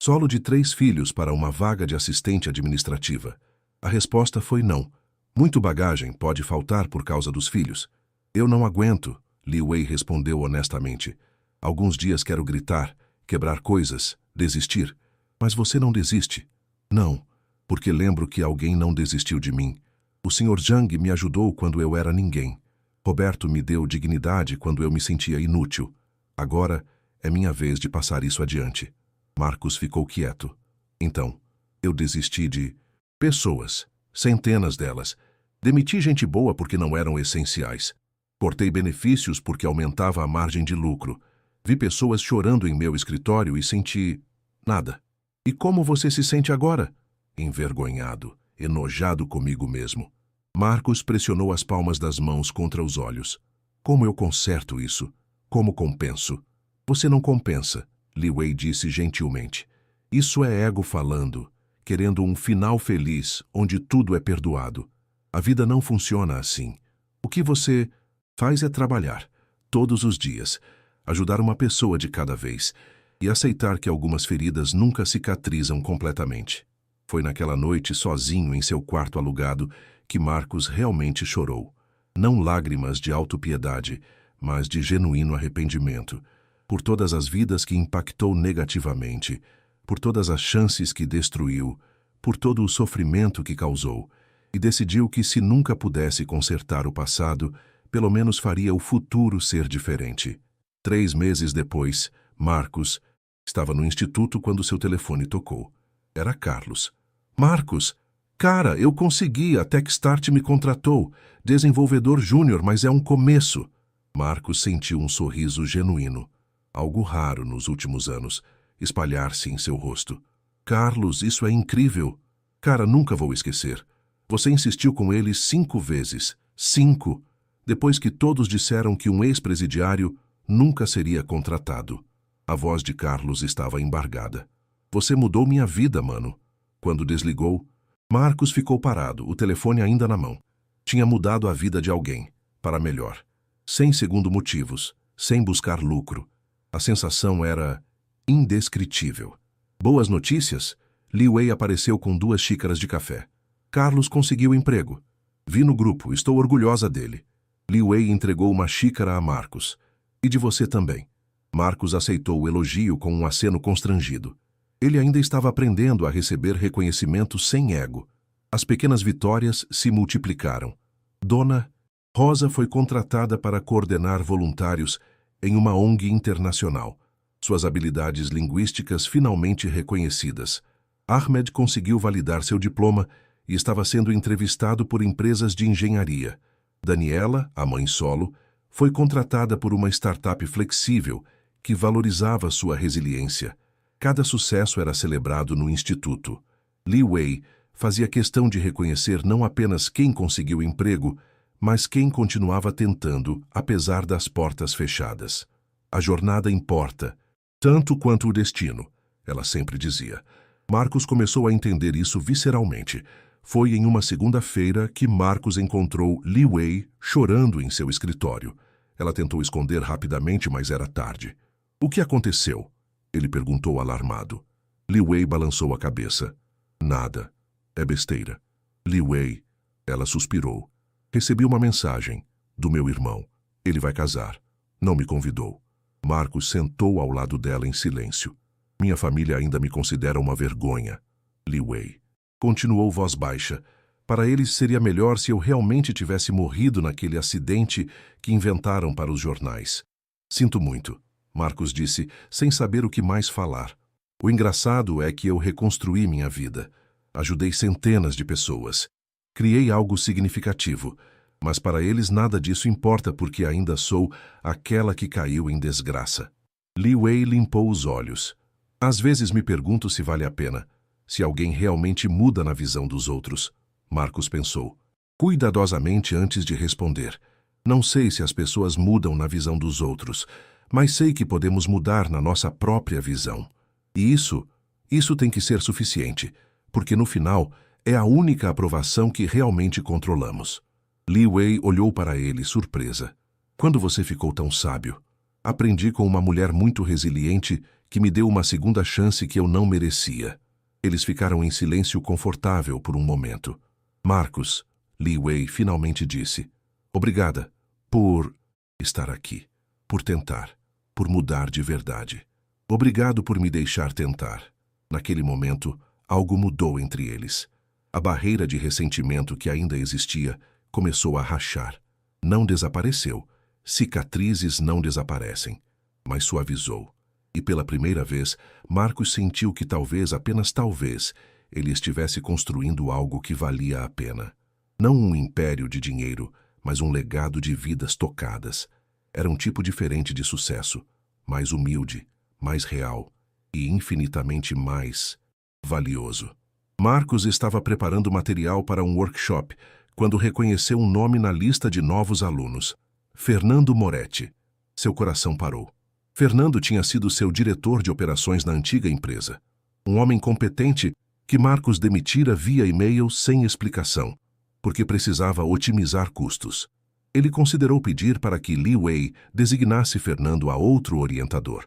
solo de 3 filhos para uma vaga de assistente administrativa. A resposta foi não. Muito bagagem pode faltar por causa dos filhos. Eu não aguento, Li Wei respondeu honestamente. Alguns dias quero gritar, quebrar coisas, desistir. Mas você não desiste. Não, porque lembro que alguém não desistiu de mim. O Sr. Zhang me ajudou quando eu era ninguém. Roberto me deu dignidade quando eu me sentia inútil. Agora é minha vez de passar isso adiante. Marcos ficou quieto. Então, eu desisti de pessoas, centenas delas. Demiti gente boa porque não eram essenciais. Cortei benefícios porque aumentava a margem de lucro. Vi pessoas chorando em meu escritório e senti nada. E como você se sente agora? Envergonhado, enojado comigo mesmo. Marcos pressionou as palmas das mãos contra os olhos. Como eu conserto isso? Como compenso? Você não compensa, Li Wei disse gentilmente. Isso é ego falando, querendo um final feliz onde tudo é perdoado. A vida não funciona assim. O que você faz é trabalhar, todos os dias, ajudar uma pessoa de cada vez e aceitar que algumas feridas nunca cicatrizam completamente. Foi naquela noite, sozinho em seu quarto alugado, que Marcos realmente chorou. Não lágrimas de autopiedade, mas de genuíno arrependimento, por todas as vidas que impactou negativamente, por todas as chances que destruiu, por todo o sofrimento que causou, e decidiu que se nunca pudesse consertar o passado, pelo menos faria o futuro ser diferente. 3 meses depois, Marcos estava no instituto quando seu telefone tocou. Era Carlos. Marcos, cara, eu consegui, a Techstart me contratou. Desenvolvedor júnior, mas é um começo. Marcos sentiu um sorriso genuíno, algo raro nos últimos anos, espalhar-se em seu rosto. Carlos, isso é incrível. Cara, nunca vou esquecer. Você insistiu com ele 5 vezes. 5. Depois que todos disseram que um ex-presidiário nunca seria contratado. A voz de Carlos estava embargada. Você mudou minha vida, mano. Quando desligou, Marcos ficou parado, o telefone ainda na mão. Tinha mudado a vida de alguém, para melhor. Sem segundo motivos, sem buscar lucro. A sensação era indescritível. Boas notícias? Li Wei apareceu com 2 xícaras de café. Carlos conseguiu emprego. Vi no grupo, estou orgulhosa dele. Li Wei entregou uma xícara a Marcos. E de você também. Marcos aceitou o elogio com um aceno constrangido. Ele ainda estava aprendendo a receber reconhecimento sem ego. As pequenas vitórias se multiplicaram. Dona Rosa foi contratada para coordenar voluntários em uma ONG internacional. Suas habilidades linguísticas finalmente reconhecidas. Ahmed conseguiu validar seu diploma e estava sendo entrevistado por empresas de engenharia. Daniela, a mãe solo, foi contratada por uma startup flexível que valorizava sua resiliência. Cada sucesso era celebrado no instituto. Li Wei fazia questão de reconhecer não apenas quem conseguiu emprego, mas quem continuava tentando, apesar das portas fechadas. A jornada importa, tanto quanto o destino, ela sempre dizia. Marcos começou a entender isso visceralmente. Foi em uma segunda-feira que Marcos encontrou Li Wei chorando em seu escritório. Ela tentou esconder rapidamente, mas era tarde. O que aconteceu? Ele perguntou alarmado. Li Wei balançou a cabeça. Nada. É besteira. Li Wei. Ela suspirou. Recebi uma mensagem. Do meu irmão. Ele vai casar. Não me convidou. Marcos sentou ao lado dela em silêncio. Minha família ainda me considera uma vergonha. Li Wei. Continuou voz baixa. Para eles seria melhor se eu realmente tivesse morrido naquele acidente que inventaram para os jornais. Sinto muito, Marcos disse, sem saber o que mais falar. O engraçado é que eu reconstruí minha vida. Ajudei centenas de pessoas. Criei algo significativo. Mas para eles nada disso importa porque ainda sou aquela que caiu em desgraça. Li Wei limpou os olhos. Às vezes me pergunto se vale a pena. Se alguém realmente muda na visão dos outros, Marcos pensou, cuidadosamente antes de responder. Não sei se as pessoas mudam na visão dos outros, mas sei que podemos mudar na nossa própria visão. E isso tem que ser suficiente, porque no final é a única aprovação que realmente controlamos. Li Wei olhou para ele, surpresa. Quando você ficou tão sábio? Aprendi com uma mulher muito resiliente que me deu uma segunda chance que eu não merecia. Eles ficaram em silêncio confortável por um momento. Marcos, Li Wei finalmente disse, obrigada por estar aqui, por tentar, por mudar de verdade. Obrigado por me deixar tentar. Naquele momento, algo mudou entre eles. A barreira de ressentimento que ainda existia começou a rachar. Não desapareceu. Cicatrizes não desaparecem, mas suavizou. E pela primeira vez, Marcos sentiu que talvez, apenas talvez, ele estivesse construindo algo que valia a pena. Não um império de dinheiro, mas um legado de vidas tocadas. Era um tipo diferente de sucesso, mais humilde, mais real e infinitamente mais valioso. Marcos estava preparando material para um workshop quando reconheceu um nome na lista de novos alunos. Fernando Moretti. Seu coração parou. Fernando tinha sido seu diretor de operações na antiga empresa. Um homem competente que Marcos demitira via e-mail sem explicação, porque precisava otimizar custos. Ele considerou pedir para que Li Wei designasse Fernando a outro orientador.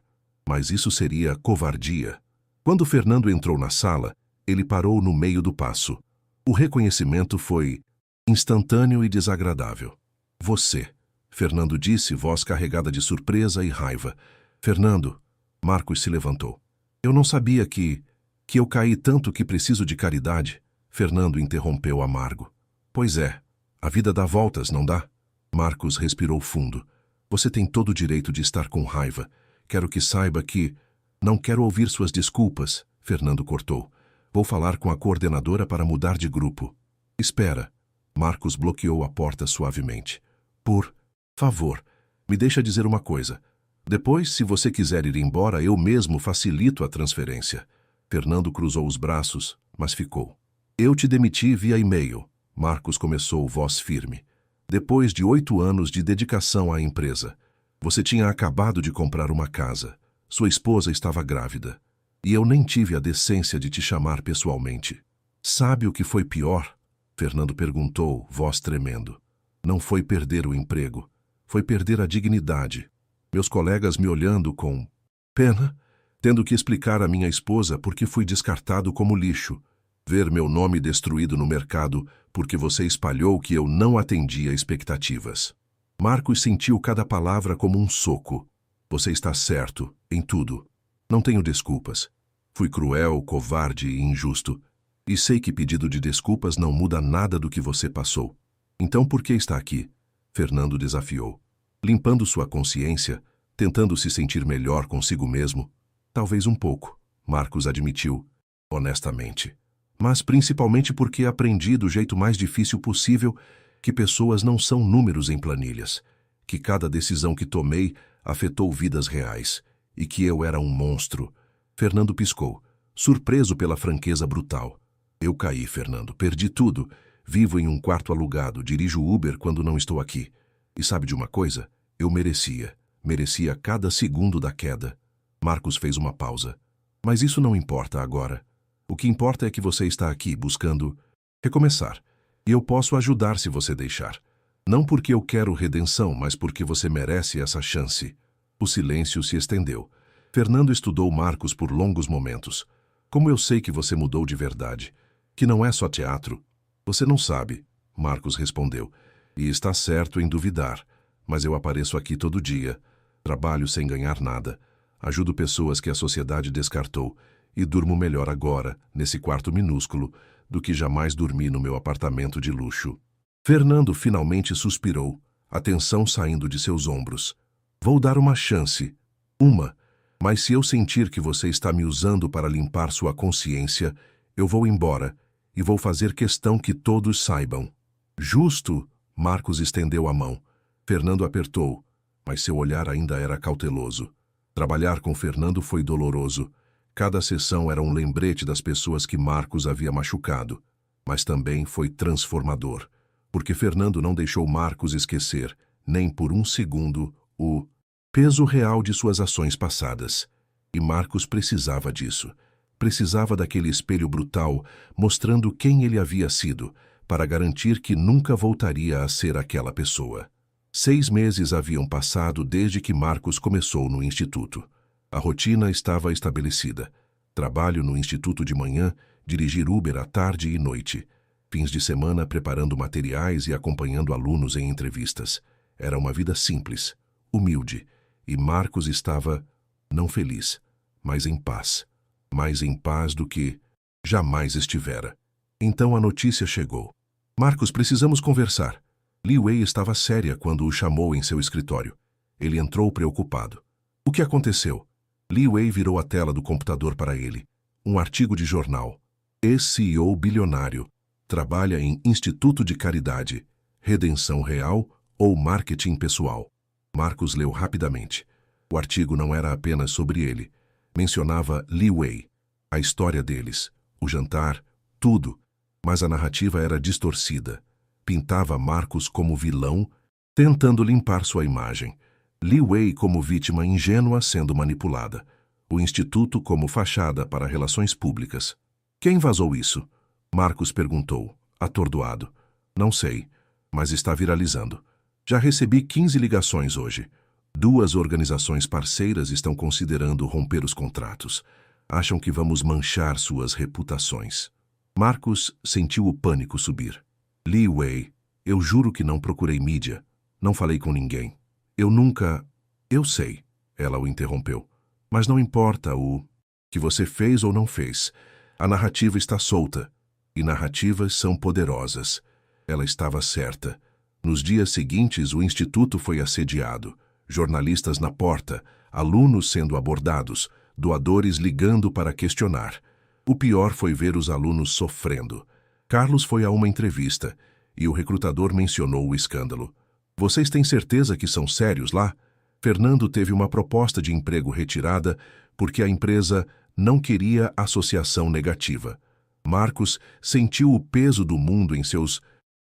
Mas isso seria covardia. Quando Fernando entrou na sala, ele parou no meio do passo. O reconhecimento foi instantâneo e desagradável. Você, Fernando disse, voz carregada de surpresa e raiva. Fernando, Marcos se levantou. Eu não sabia que eu caí tanto que preciso de caridade. Fernando interrompeu amargo. Pois é, a vida dá voltas, não dá? Marcos respirou fundo. Você tem todo o direito de estar com raiva. Quero que saiba que... Não quero ouvir suas desculpas, Fernando cortou. Vou falar com a coordenadora para mudar de grupo. Espera. Marcos bloqueou a porta suavemente. Por favor, me deixa dizer uma coisa. Depois, se você quiser ir embora, eu mesmo facilito a transferência. Fernando cruzou os braços, mas ficou. Eu te demiti via e-mail. Marcos começou, voz firme. Depois de 8 anos de dedicação à empresa. Você tinha acabado de comprar uma casa. Sua esposa estava grávida. E eu nem tive a decência de te chamar pessoalmente. Sabe o que foi pior? Fernando perguntou, voz tremendo. Não foi perder o emprego. Foi perder a dignidade. Meus colegas me olhando com pena, tendo que explicar à minha esposa por que fui descartado como lixo. Ver meu nome destruído no mercado porque você espalhou que eu não atendia expectativas. Marcos sentiu cada palavra como um soco. Você está certo, em tudo. Não tenho desculpas. Fui cruel, covarde e injusto. E sei que pedido de desculpas não muda nada do que você passou. Então por que está aqui? Fernando desafiou. Limpando sua consciência, tentando se sentir melhor consigo mesmo. Talvez um pouco, Marcos admitiu, honestamente. Mas principalmente porque aprendi do jeito mais difícil possível que pessoas não são números em planilhas, que cada decisão que tomei afetou vidas reais, e que eu era um monstro. Fernando piscou, surpreso pela franqueza brutal. Eu caí, Fernando, perdi tudo. Vivo em um quarto alugado, dirijo Uber quando não estou aqui. E sabe de uma coisa? Eu merecia cada segundo da queda. Marcos fez uma pausa. Mas isso não importa agora. O que importa é que você está aqui buscando recomeçar. E eu posso ajudar se você deixar. Não porque eu quero redenção, mas porque você merece essa chance. O silêncio se estendeu. Fernando estudou Marcos por longos momentos. Como eu sei que você mudou de verdade? Que não é só teatro? Você não sabe, Marcos respondeu. E está certo em duvidar. Mas eu apareço aqui todo dia. Trabalho sem ganhar nada. Ajudo pessoas que a sociedade descartou. E durmo melhor agora, nesse quarto minúsculo, do que jamais dormi no meu apartamento de luxo. Fernando finalmente suspirou, a tensão saindo de seus ombros. Vou dar uma chance. Mas se eu sentir que você está me usando para limpar sua consciência, eu vou embora e vou fazer questão que todos saibam. Justo, Marcos estendeu a mão. Fernando apertou, mas seu olhar ainda era cauteloso. Trabalhar com Fernando foi doloroso. Cada sessão era um lembrete das pessoas que Marcos havia machucado, mas também foi transformador, porque Fernando não deixou Marcos esquecer, nem por um segundo, o peso real de suas ações passadas. E Marcos precisava disso. Precisava daquele espelho brutal, mostrando quem ele havia sido, para garantir que nunca voltaria a ser aquela pessoa. 6 meses haviam passado desde que Marcos começou no instituto. A rotina estava estabelecida. Trabalho no instituto de manhã, dirigir Uber à tarde e noite. Fins de semana preparando materiais e acompanhando alunos em entrevistas. Era uma vida simples, humilde, e Marcos estava, não feliz, mas em paz. Mais em paz do que jamais estivera. Então a notícia chegou. Marcos, precisamos conversar. Li Wei estava séria quando o chamou em seu escritório. Ele entrou preocupado. O que aconteceu? Li Wei virou a tela do computador para ele. Um artigo de jornal. Ex-CEO bilionário. Trabalha em Instituto de Caridade. Redenção real ou marketing pessoal? Marcos leu rapidamente. O artigo não era apenas sobre ele. Mencionava Li Wei, a história deles, o jantar, tudo. Mas a narrativa era distorcida. Pintava Marcos como vilão, tentando limpar sua imagem. Li Wei como vítima ingênua sendo manipulada. O instituto como fachada para relações públicas. Quem vazou isso? Marcos perguntou, atordoado. Não sei, mas está viralizando. Já recebi 15 ligações hoje. 2 organizações parceiras estão considerando romper os contratos. Acham que vamos manchar suas reputações. Marcos sentiu o pânico subir. Li Wei, eu juro que não procurei mídia. Não falei com ninguém. Eu nunca... Eu sei, ela o interrompeu. Mas não importa o que você fez ou não fez. A narrativa está solta. E narrativas são poderosas. Ela estava certa. Nos dias seguintes, o instituto foi assediado. Jornalistas na porta, alunos sendo abordados, doadores ligando para questionar. O pior foi ver os alunos sofrendo. Carlos foi a uma entrevista e o recrutador mencionou o escândalo. Vocês têm certeza que são sérios lá? Fernando teve uma proposta de emprego retirada porque a empresa não queria associação negativa. Marcos sentiu o peso do mundo em seus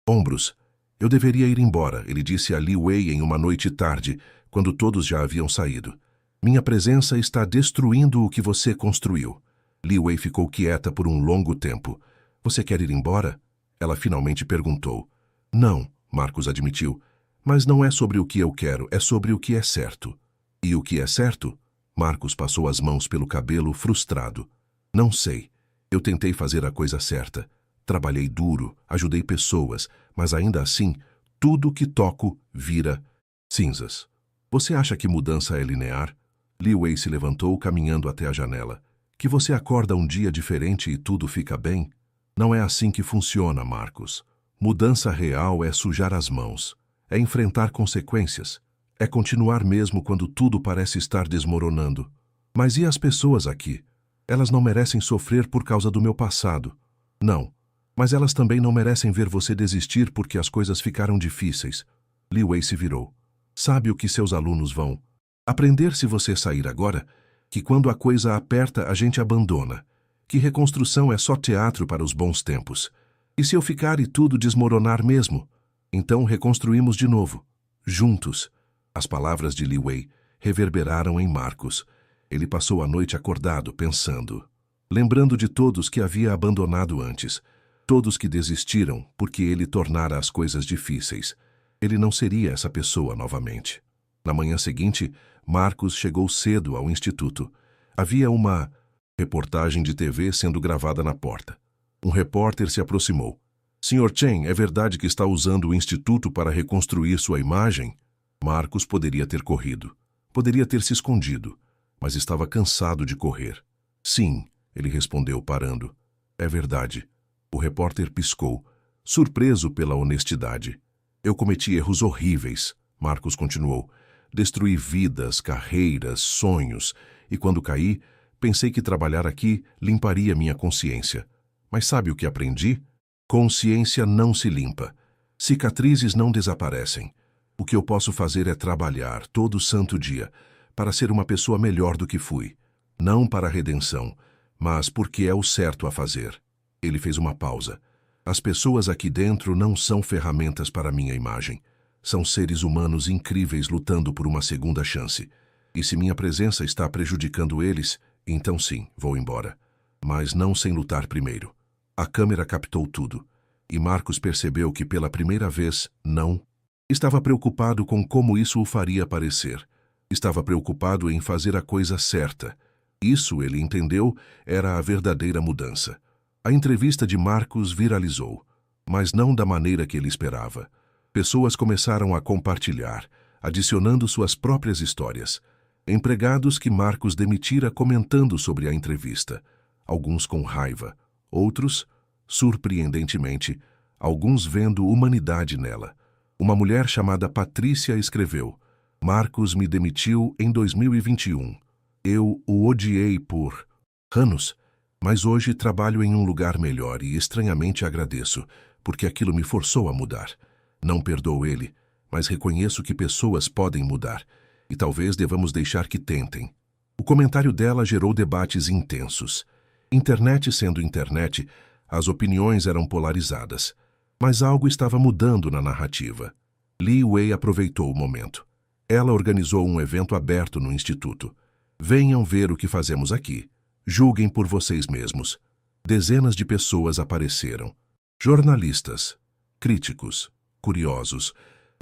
ombros. Eu deveria ir embora, ele disse a Li Wei em uma noite tarde, quando todos já haviam saído. Minha presença está destruindo o que você construiu. Li Wei ficou quieta por um longo tempo. Você quer ir embora? Ela finalmente perguntou. Não, Marcos admitiu. Mas não é sobre o que eu quero, é sobre o que é certo. E o que é certo? Marcos passou as mãos pelo cabelo, frustrado. Não sei. Eu tentei fazer a coisa certa. Trabalhei duro, ajudei pessoas, mas ainda assim, tudo que toco vira cinzas. Você acha que mudança é linear? Li Wei se levantou, caminhando até a janela. Que você acorda um dia diferente e tudo fica bem? Não é assim que funciona, Marcos. Mudança real é sujar as mãos. É enfrentar consequências. É continuar mesmo quando tudo parece estar desmoronando. Mas e as pessoas aqui? Elas não merecem sofrer por causa do meu passado. Não. Mas elas também não merecem ver você desistir porque as coisas ficaram difíceis. Li Wei se virou. Sabe o que seus alunos vão aprender se você sair agora? Que quando a coisa aperta, a gente abandona. Que reconstrução é só teatro para os bons tempos. E se eu ficar e tudo desmoronar mesmo? Então reconstruímos de novo. Juntos. As palavras de Li Wei reverberaram em Marcos. Ele passou a noite acordado, pensando. Lembrando de todos que havia abandonado antes. Todos que desistiram porque ele tornara as coisas difíceis. Ele não seria essa pessoa novamente. Na manhã seguinte, Marcos chegou cedo ao instituto. Havia uma reportagem de TV sendo gravada na porta. Um repórter se aproximou. Sr. Chen, é verdade que está usando o instituto para reconstruir sua imagem? Marcos poderia ter corrido. Poderia ter se escondido. Mas estava cansado de correr. Sim, ele respondeu parando. É verdade. O repórter piscou, surpreso pela honestidade. Eu cometi erros horríveis, Marcos continuou. Destruí vidas, carreiras, sonhos, e quando caí, pensei que trabalhar aqui limparia minha consciência. Mas sabe o que aprendi? Consciência não se limpa. Cicatrizes não desaparecem. O que eu posso fazer é trabalhar todo santo dia para ser uma pessoa melhor do que fui. Não para a redenção, mas porque é o certo a fazer. Ele fez uma pausa. As pessoas aqui dentro não são ferramentas para minha imagem. São seres humanos incríveis lutando por uma segunda chance. E se minha presença está prejudicando eles, então sim, vou embora. Mas não sem lutar primeiro. A câmera captou tudo. E Marcos percebeu que pela primeira vez, não. Estava preocupado com como isso o faria parecer. Estava preocupado em fazer a coisa certa. Isso, ele entendeu, era a verdadeira mudança. A entrevista de Marcos viralizou, mas não da maneira que ele esperava. Pessoas começaram a compartilhar, adicionando suas próprias histórias. Empregados que Marcos demitira comentando sobre a entrevista. Alguns com raiva, outros, surpreendentemente, alguns vendo humanidade nela. Uma mulher chamada Patrícia escreveu: Marcos me demitiu em 2021. Eu o odiei por anos, mas hoje trabalho em um lugar melhor e estranhamente agradeço, porque aquilo me forçou a mudar. Não perdoo ele, mas reconheço que pessoas podem mudar, e talvez devamos deixar que tentem. O comentário dela gerou debates intensos. Internet sendo internet, as opiniões eram polarizadas. Mas algo estava mudando na narrativa. Li Wei aproveitou o momento. Ela organizou um evento aberto no instituto. Venham ver o que fazemos aqui. Julguem por vocês mesmos. Dezenas de pessoas apareceram. Jornalistas, críticos, curiosos,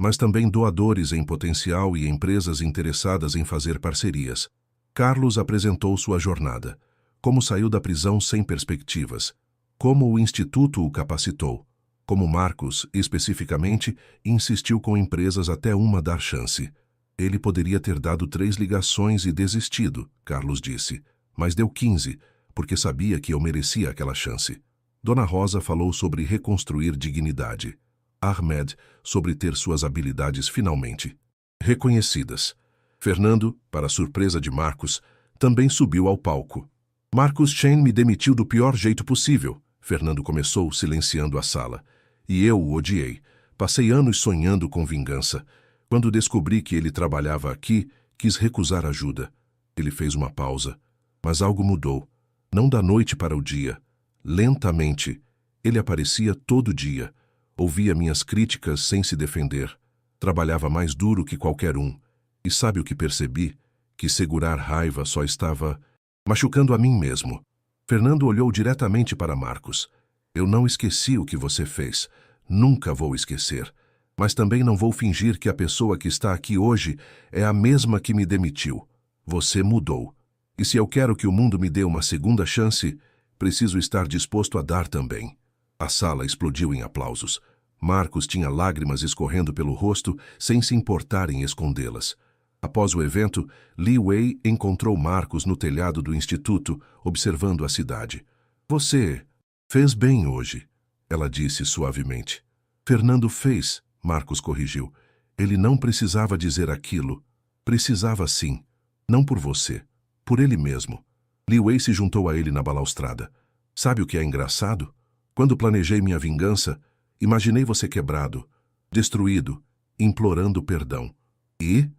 mas também doadores em potencial e empresas interessadas em fazer parcerias. Carlos apresentou sua jornada. Como saiu da prisão sem perspectivas. Como o instituto o capacitou. Como Marcos, especificamente, insistiu com empresas até uma dar chance. Ele poderia ter dado 3 ligações e desistido, Carlos disse, mas deu 15, porque sabia que eu merecia aquela chance. Dona Rosa falou sobre reconstruir dignidade. Ahmed sobre ter suas habilidades finalmente reconhecidas. Fernando, para surpresa de Marcos, também subiu ao palco. Marcos Chen me demitiu do pior jeito possível, Fernando começou silenciando a sala. E eu o odiei. Passei anos sonhando com vingança. Quando descobri que ele trabalhava aqui, quis recusar ajuda. Ele fez uma pausa. Mas algo mudou. Não da noite para o dia. Lentamente. Ele aparecia todo dia. Ouvia minhas críticas sem se defender. Trabalhava mais duro que qualquer um. E sabe o que percebi? Que segurar raiva só estava machucando a mim mesmo. Fernando olhou diretamente para Marcos. Eu não esqueci o que você fez. Nunca vou esquecer. Mas também não vou fingir que a pessoa que está aqui hoje é a mesma que me demitiu. Você mudou. E se eu quero que o mundo me dê uma segunda chance, preciso estar disposto a dar também. A sala explodiu em aplausos. Marcos tinha lágrimas escorrendo pelo rosto sem se importar em escondê-las. Após o evento, Li Wei encontrou Marcos no telhado do instituto, observando a cidade. Você fez bem hoje, ela disse suavemente. Fernando fez, Marcos corrigiu. Ele não precisava dizer aquilo. Precisava sim. Não por você. Por ele mesmo. Li Wei se juntou a ele na balaustrada. Sabe o que é engraçado? Quando planejei minha vingança, imaginei você quebrado, destruído, implorando perdão. E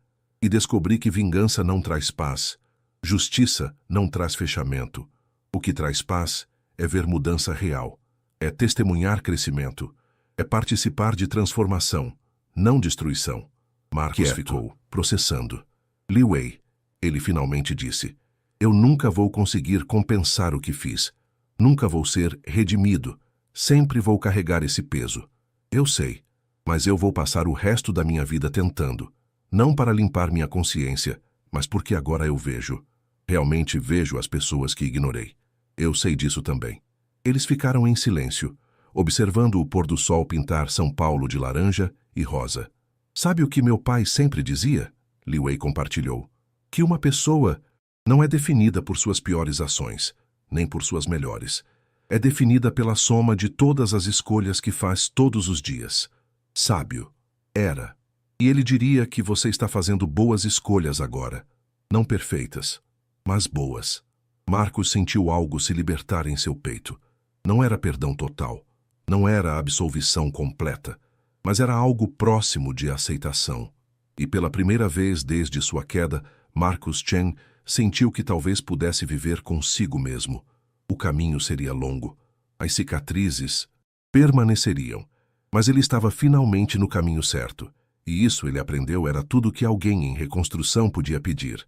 descobri que vingança não traz paz. Justiça não traz fechamento. O que traz paz é ver mudança real. É testemunhar crescimento. É participar de transformação, não destruição. Marcos ficou, processando. Li Wei, ele finalmente disse. Eu nunca vou conseguir compensar o que fiz. Nunca vou ser redimido. Sempre vou carregar esse peso. Eu sei, mas eu vou passar o resto da minha vida tentando. Não para limpar minha consciência, mas porque agora eu vejo. Realmente vejo as pessoas que ignorei. Eu sei disso também. Eles ficaram em silêncio, observando o pôr do sol pintar São Paulo de laranja e rosa. Sabe o que meu pai sempre dizia? Li Wei compartilhou. Que uma pessoa não é definida por suas piores ações, nem por suas melhores. É definida pela soma de todas as escolhas que faz todos os dias. Sábio. Era. E ele diria que você está fazendo boas escolhas agora. Não perfeitas, mas boas. Marcos sentiu algo se libertar em seu peito. Não era perdão total. Não era absolvição completa. Mas era algo próximo de aceitação. E pela primeira vez desde sua queda, Marcos Chen sentiu que talvez pudesse viver consigo mesmo. O caminho seria longo. As cicatrizes permaneceriam. Mas ele estava finalmente no caminho certo. E isso, ele aprendeu, era tudo que alguém em reconstrução podia pedir.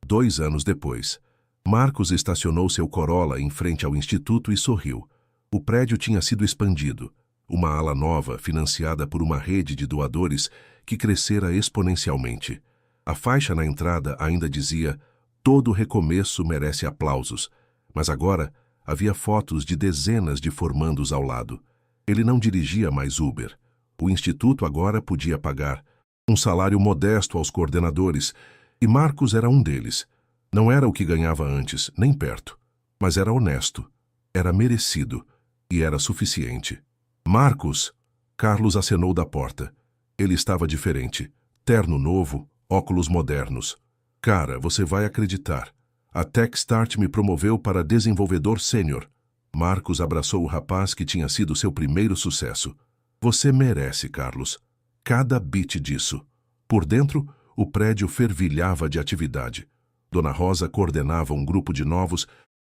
2 anos depois, Marcos estacionou seu Corolla em frente ao instituto e sorriu. O prédio tinha sido expandido. Uma ala nova, financiada por uma rede de doadores que crescera exponencialmente. A faixa na entrada ainda dizia: todo recomeço merece aplausos. Mas agora havia fotos de dezenas de formandos ao lado. Ele não dirigia mais Uber. O instituto agora podia pagar um salário modesto aos coordenadores, e Marcos era um deles. Não era o que ganhava antes, nem perto. Mas era honesto, era merecido e era suficiente. Marcos! Carlos acenou da porta. Ele estava diferente. Terno novo, óculos modernos. Cara, você vai acreditar. A Techstart me promoveu para desenvolvedor sênior. Marcos abraçou o rapaz que tinha sido seu primeiro sucesso. Você merece, Carlos. Cada bit disso. Por dentro, o prédio fervilhava de atividade. Dona Rosa coordenava um grupo de novos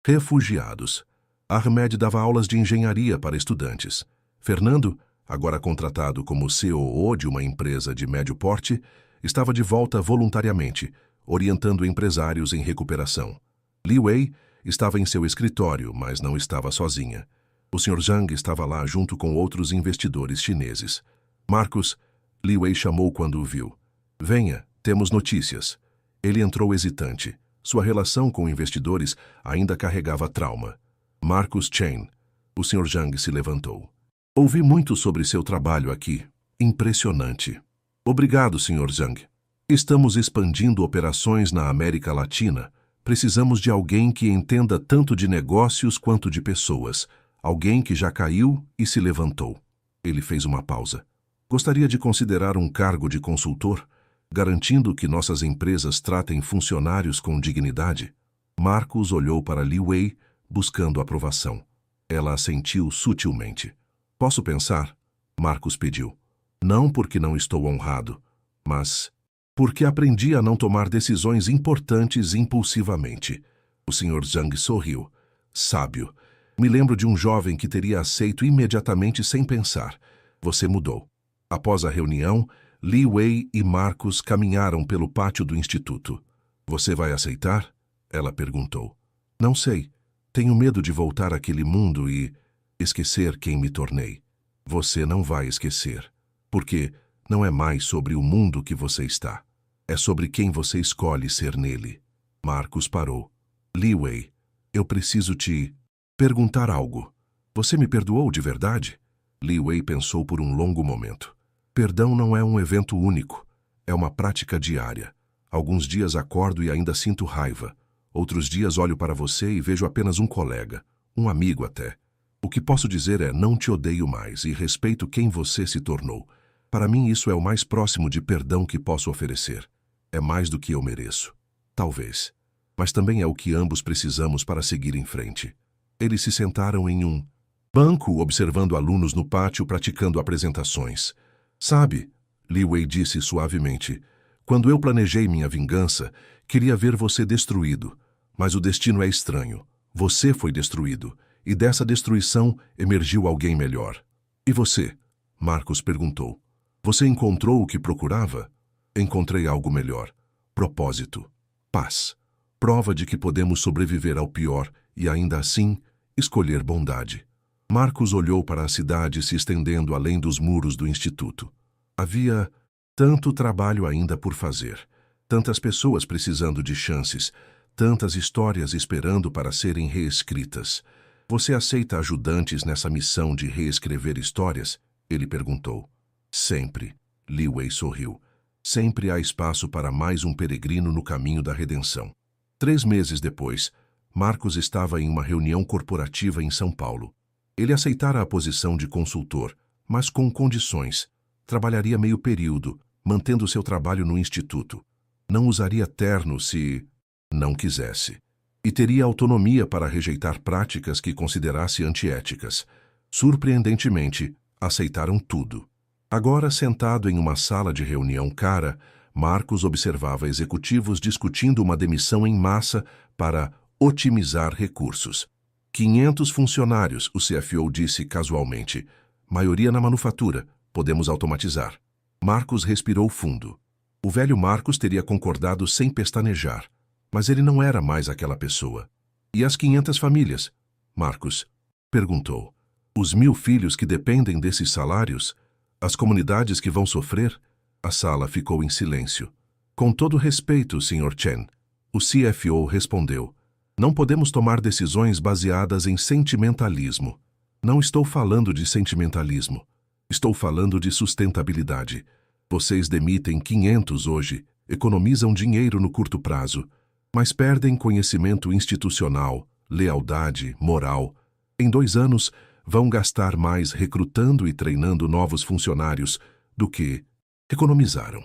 refugiados. Ahmed dava aulas de engenharia para estudantes. Fernando, agora contratado como COO de uma empresa de médio porte, estava de volta voluntariamente, orientando empresários em recuperação. Li Wei estava em seu escritório, mas não estava sozinha. O Sr. Zhang estava lá junto com outros investidores chineses. Marcos, Li Wei chamou quando o viu. Venha, temos notícias. Ele entrou hesitante. Sua relação com investidores ainda carregava trauma. Marcus Chen. O Sr. Zhang se levantou. Ouvi muito sobre seu trabalho aqui. Impressionante. Obrigado, Sr. Zhang. Estamos expandindo operações na América Latina. Precisamos de alguém que entenda tanto de negócios quanto de pessoas. Alguém que já caiu e se levantou. Ele fez uma pausa. Gostaria de considerar um cargo de consultor, garantindo que nossas empresas tratem funcionários com dignidade? Marcos olhou para Li Wei, buscando aprovação. Ela assentiu sutilmente. Posso pensar? Marcos pediu. Não porque não estou honrado, mas porque aprendi a não tomar decisões importantes impulsivamente. O Sr. Zhang sorriu. Sábio. Me lembro de um jovem que teria aceito imediatamente sem pensar. Você mudou. Após a reunião, Li Wei e Marcos caminharam pelo pátio do instituto. Você vai aceitar? Ela perguntou. Não sei. Tenho medo de voltar àquele mundo e esquecer quem me tornei. Você não vai esquecer. Porque não é mais sobre o mundo que você está. É sobre quem você escolhe ser nele. Marcos parou. Li Wei, eu preciso te perguntar algo. Você me perdoou de verdade? Li Wei pensou por um longo momento. Perdão não é um evento único. É uma prática diária. Alguns dias acordo e ainda sinto raiva. Outros dias olho para você e vejo apenas um colega, um amigo até. O que posso dizer é: não te odeio mais e respeito quem você se tornou. Para mim isso é o mais próximo de perdão que posso oferecer. É mais do que eu mereço. Talvez. Mas também é o que ambos precisamos para seguir em frente. Eles se sentaram em um banco observando alunos no pátio praticando apresentações. Sabe, Li Wei disse suavemente, quando eu planejei minha vingança, queria ver você destruído. Mas o destino é estranho. Você foi destruído. E dessa destruição emergiu alguém melhor. E você? Marcos perguntou. Você encontrou o que procurava? Encontrei algo melhor. Propósito. Paz. Prova de que podemos sobreviver ao pior e, ainda assim, escolher bondade. Marcos olhou para a cidade se estendendo além dos muros do instituto. Havia tanto trabalho ainda por fazer. Tantas pessoas precisando de chances. Tantas histórias esperando para serem reescritas. Você aceita ajudantes nessa missão de reescrever histórias? Ele perguntou. Sempre. Li Wei sorriu. Sempre há espaço para mais um peregrino no caminho da redenção. 3 meses depois, Marcos estava em uma reunião corporativa em São Paulo. Ele aceitara a posição de consultor, mas com condições. Trabalharia meio período, mantendo seu trabalho no instituto. Não usaria terno se não quisesse. E teria autonomia para rejeitar práticas que considerasse antiéticas. Surpreendentemente, aceitaram tudo. Agora, sentado em uma sala de reunião cara, Marcos observava executivos discutindo uma demissão em massa para otimizar recursos. 500 funcionários, o CFO disse casualmente. Maioria na manufatura. Podemos automatizar. Marcos respirou fundo. O velho Marcos teria concordado sem pestanejar. Mas ele não era mais aquela pessoa. E as 500 famílias? Marcos perguntou. Os 1000 filhos que dependem desses salários? As comunidades que vão sofrer? A sala ficou em silêncio. Com todo respeito, Sr. Chen, o CFO respondeu. Não podemos tomar decisões baseadas em sentimentalismo. Não estou falando de sentimentalismo. Estou falando de sustentabilidade. Vocês demitem 500 hoje, economizam dinheiro no curto prazo, mas perdem conhecimento institucional, lealdade, moral. Em 2 anos, vão gastar mais recrutando e treinando novos funcionários do que economizaram.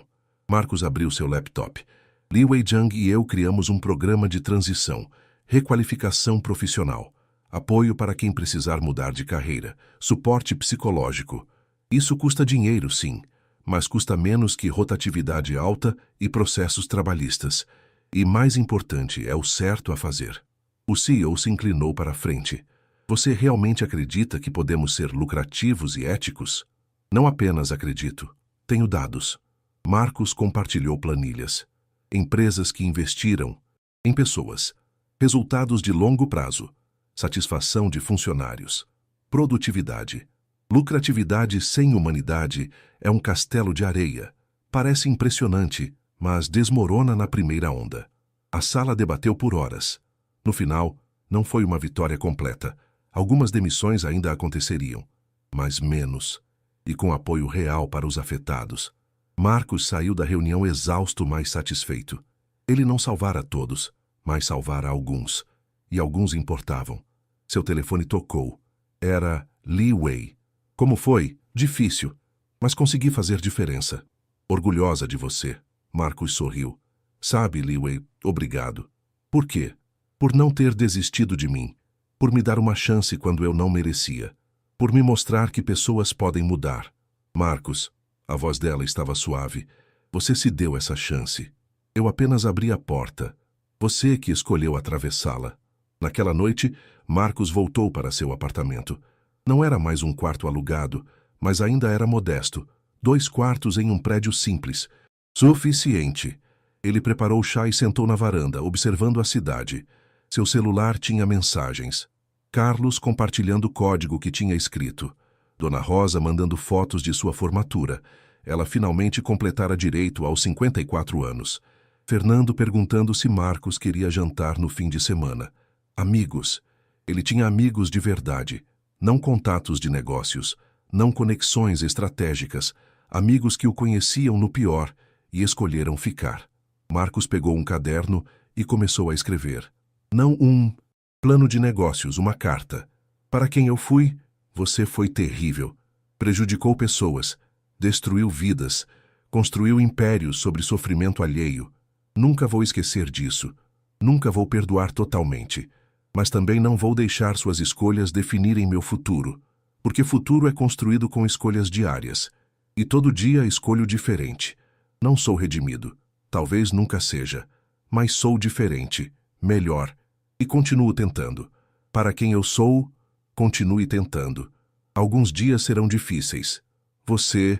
Marcos abriu seu laptop. Li Weijang e eu criamos um programa de transição, requalificação profissional, apoio para quem precisar mudar de carreira, suporte psicológico. Isso custa dinheiro, sim, mas custa menos que rotatividade alta e processos trabalhistas. E mais importante, é o certo a fazer. O CEO se inclinou para a frente. Você realmente acredita que podemos ser lucrativos e éticos? Não apenas acredito. Tenho dados. Marcos compartilhou planilhas. Empresas que investiram em pessoas. Resultados de longo prazo. Satisfação de funcionários. Produtividade. Lucratividade sem humanidade é um castelo de areia. Parece impressionante, mas desmorona na primeira onda. A sala debateu por horas. No final, não foi uma vitória completa. Algumas demissões ainda aconteceriam, mas menos, e com apoio real para os afetados. Marcos saiu da reunião exausto, mas satisfeito. Ele não salvara todos, mas salvara alguns, e alguns importavam. Seu telefone tocou. Era Li Wei. Como foi? Difícil, mas consegui fazer diferença. Orgulhosa de você. Marcos sorriu. Sabe, Li Wei, obrigado. Por quê? Por não ter desistido de mim. Por me dar uma chance quando eu não merecia. Por me mostrar que pessoas podem mudar. Marcos, a voz dela estava suave. Você se deu essa chance. Eu apenas abri a porta. Você que escolheu atravessá-la. Naquela noite, Marcos voltou para seu apartamento. Não era mais um quarto alugado, mas ainda era modesto. 2 quartos em um prédio simples. Suficiente. Ele preparou chá e sentou na varanda, observando a cidade. Seu celular tinha mensagens. Carlos compartilhando o código que tinha escrito. Dona Rosa mandando fotos de sua formatura. Ela finalmente completara direito aos 54 anos. Fernando perguntando se Marcos queria jantar no fim de semana. Amigos. Ele tinha amigos de verdade. Não contatos de negócios. Não conexões estratégicas. Amigos que o conheciam no pior e escolheram ficar. Marcos pegou um caderno e começou a escrever. Não um plano de negócios, uma carta. Para quem eu fui, você foi terrível. Prejudicou pessoas, destruiu vidas, construiu impérios sobre sofrimento alheio. Nunca vou esquecer disso. Nunca vou perdoar totalmente. Mas também não vou deixar suas escolhas definirem meu futuro. Porque futuro é construído com escolhas diárias. E todo dia escolho diferente. Não sou redimido. Talvez nunca seja. Mas sou diferente. Melhor. E continuo tentando. Para quem eu sou, continue tentando. Alguns dias serão difíceis. Você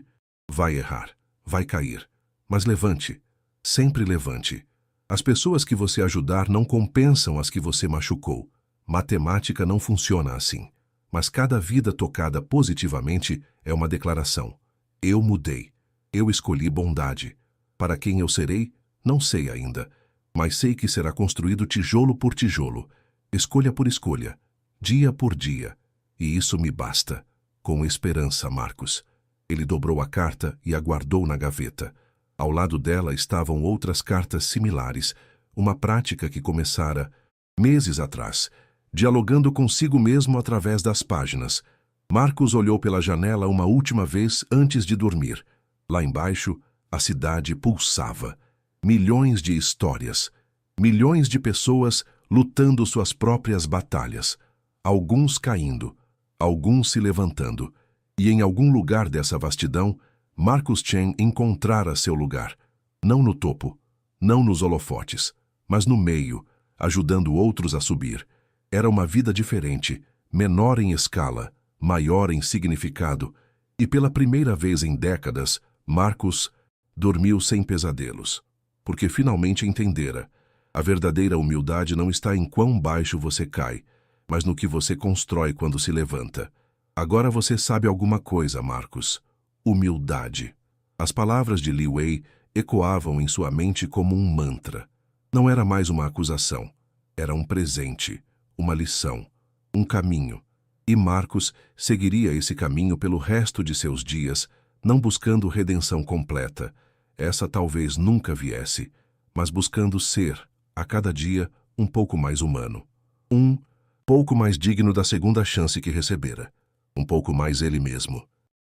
vai errar, vai cair. Mas levante. Sempre levante. As pessoas que você ajudar não compensam as que você machucou. Matemática não funciona assim. Mas cada vida tocada positivamente é uma declaração. Eu mudei. Eu escolhi bondade. Para quem eu serei, não sei ainda. Mas sei que será construído tijolo por tijolo, escolha por escolha, dia por dia. E isso me basta. Com esperança, Marcos. Ele dobrou a carta e a guardou na gaveta. Ao lado dela estavam outras cartas similares, uma prática que começara meses atrás, dialogando consigo mesmo através das páginas. Marcos olhou pela janela uma última vez antes de dormir. Lá embaixo, a cidade pulsava. Milhões de histórias, milhões de pessoas lutando suas próprias batalhas, alguns caindo, alguns se levantando, e em algum lugar dessa vastidão, Marcos Chen encontrara seu lugar, não no topo, não nos holofotes, mas no meio, ajudando outros a subir. Era uma vida diferente, menor em escala, maior em significado, e pela primeira vez em décadas, Marcus dormiu sem pesadelos, porque finalmente entendera: a verdadeira humildade não está em quão baixo você cai, mas no que você constrói quando se levanta. Agora você sabe alguma coisa, Marcus. Humildade. As palavras de Li Wei ecoavam em sua mente como um mantra. Não era mais uma acusação. Era um presente, uma lição, um caminho. E Marcus seguiria esse caminho pelo resto de seus dias, não buscando redenção completa. Essa talvez nunca viesse, mas buscando ser, a cada dia, um pouco mais humano. Um pouco mais digno da segunda chance que recebera. Um pouco mais ele mesmo.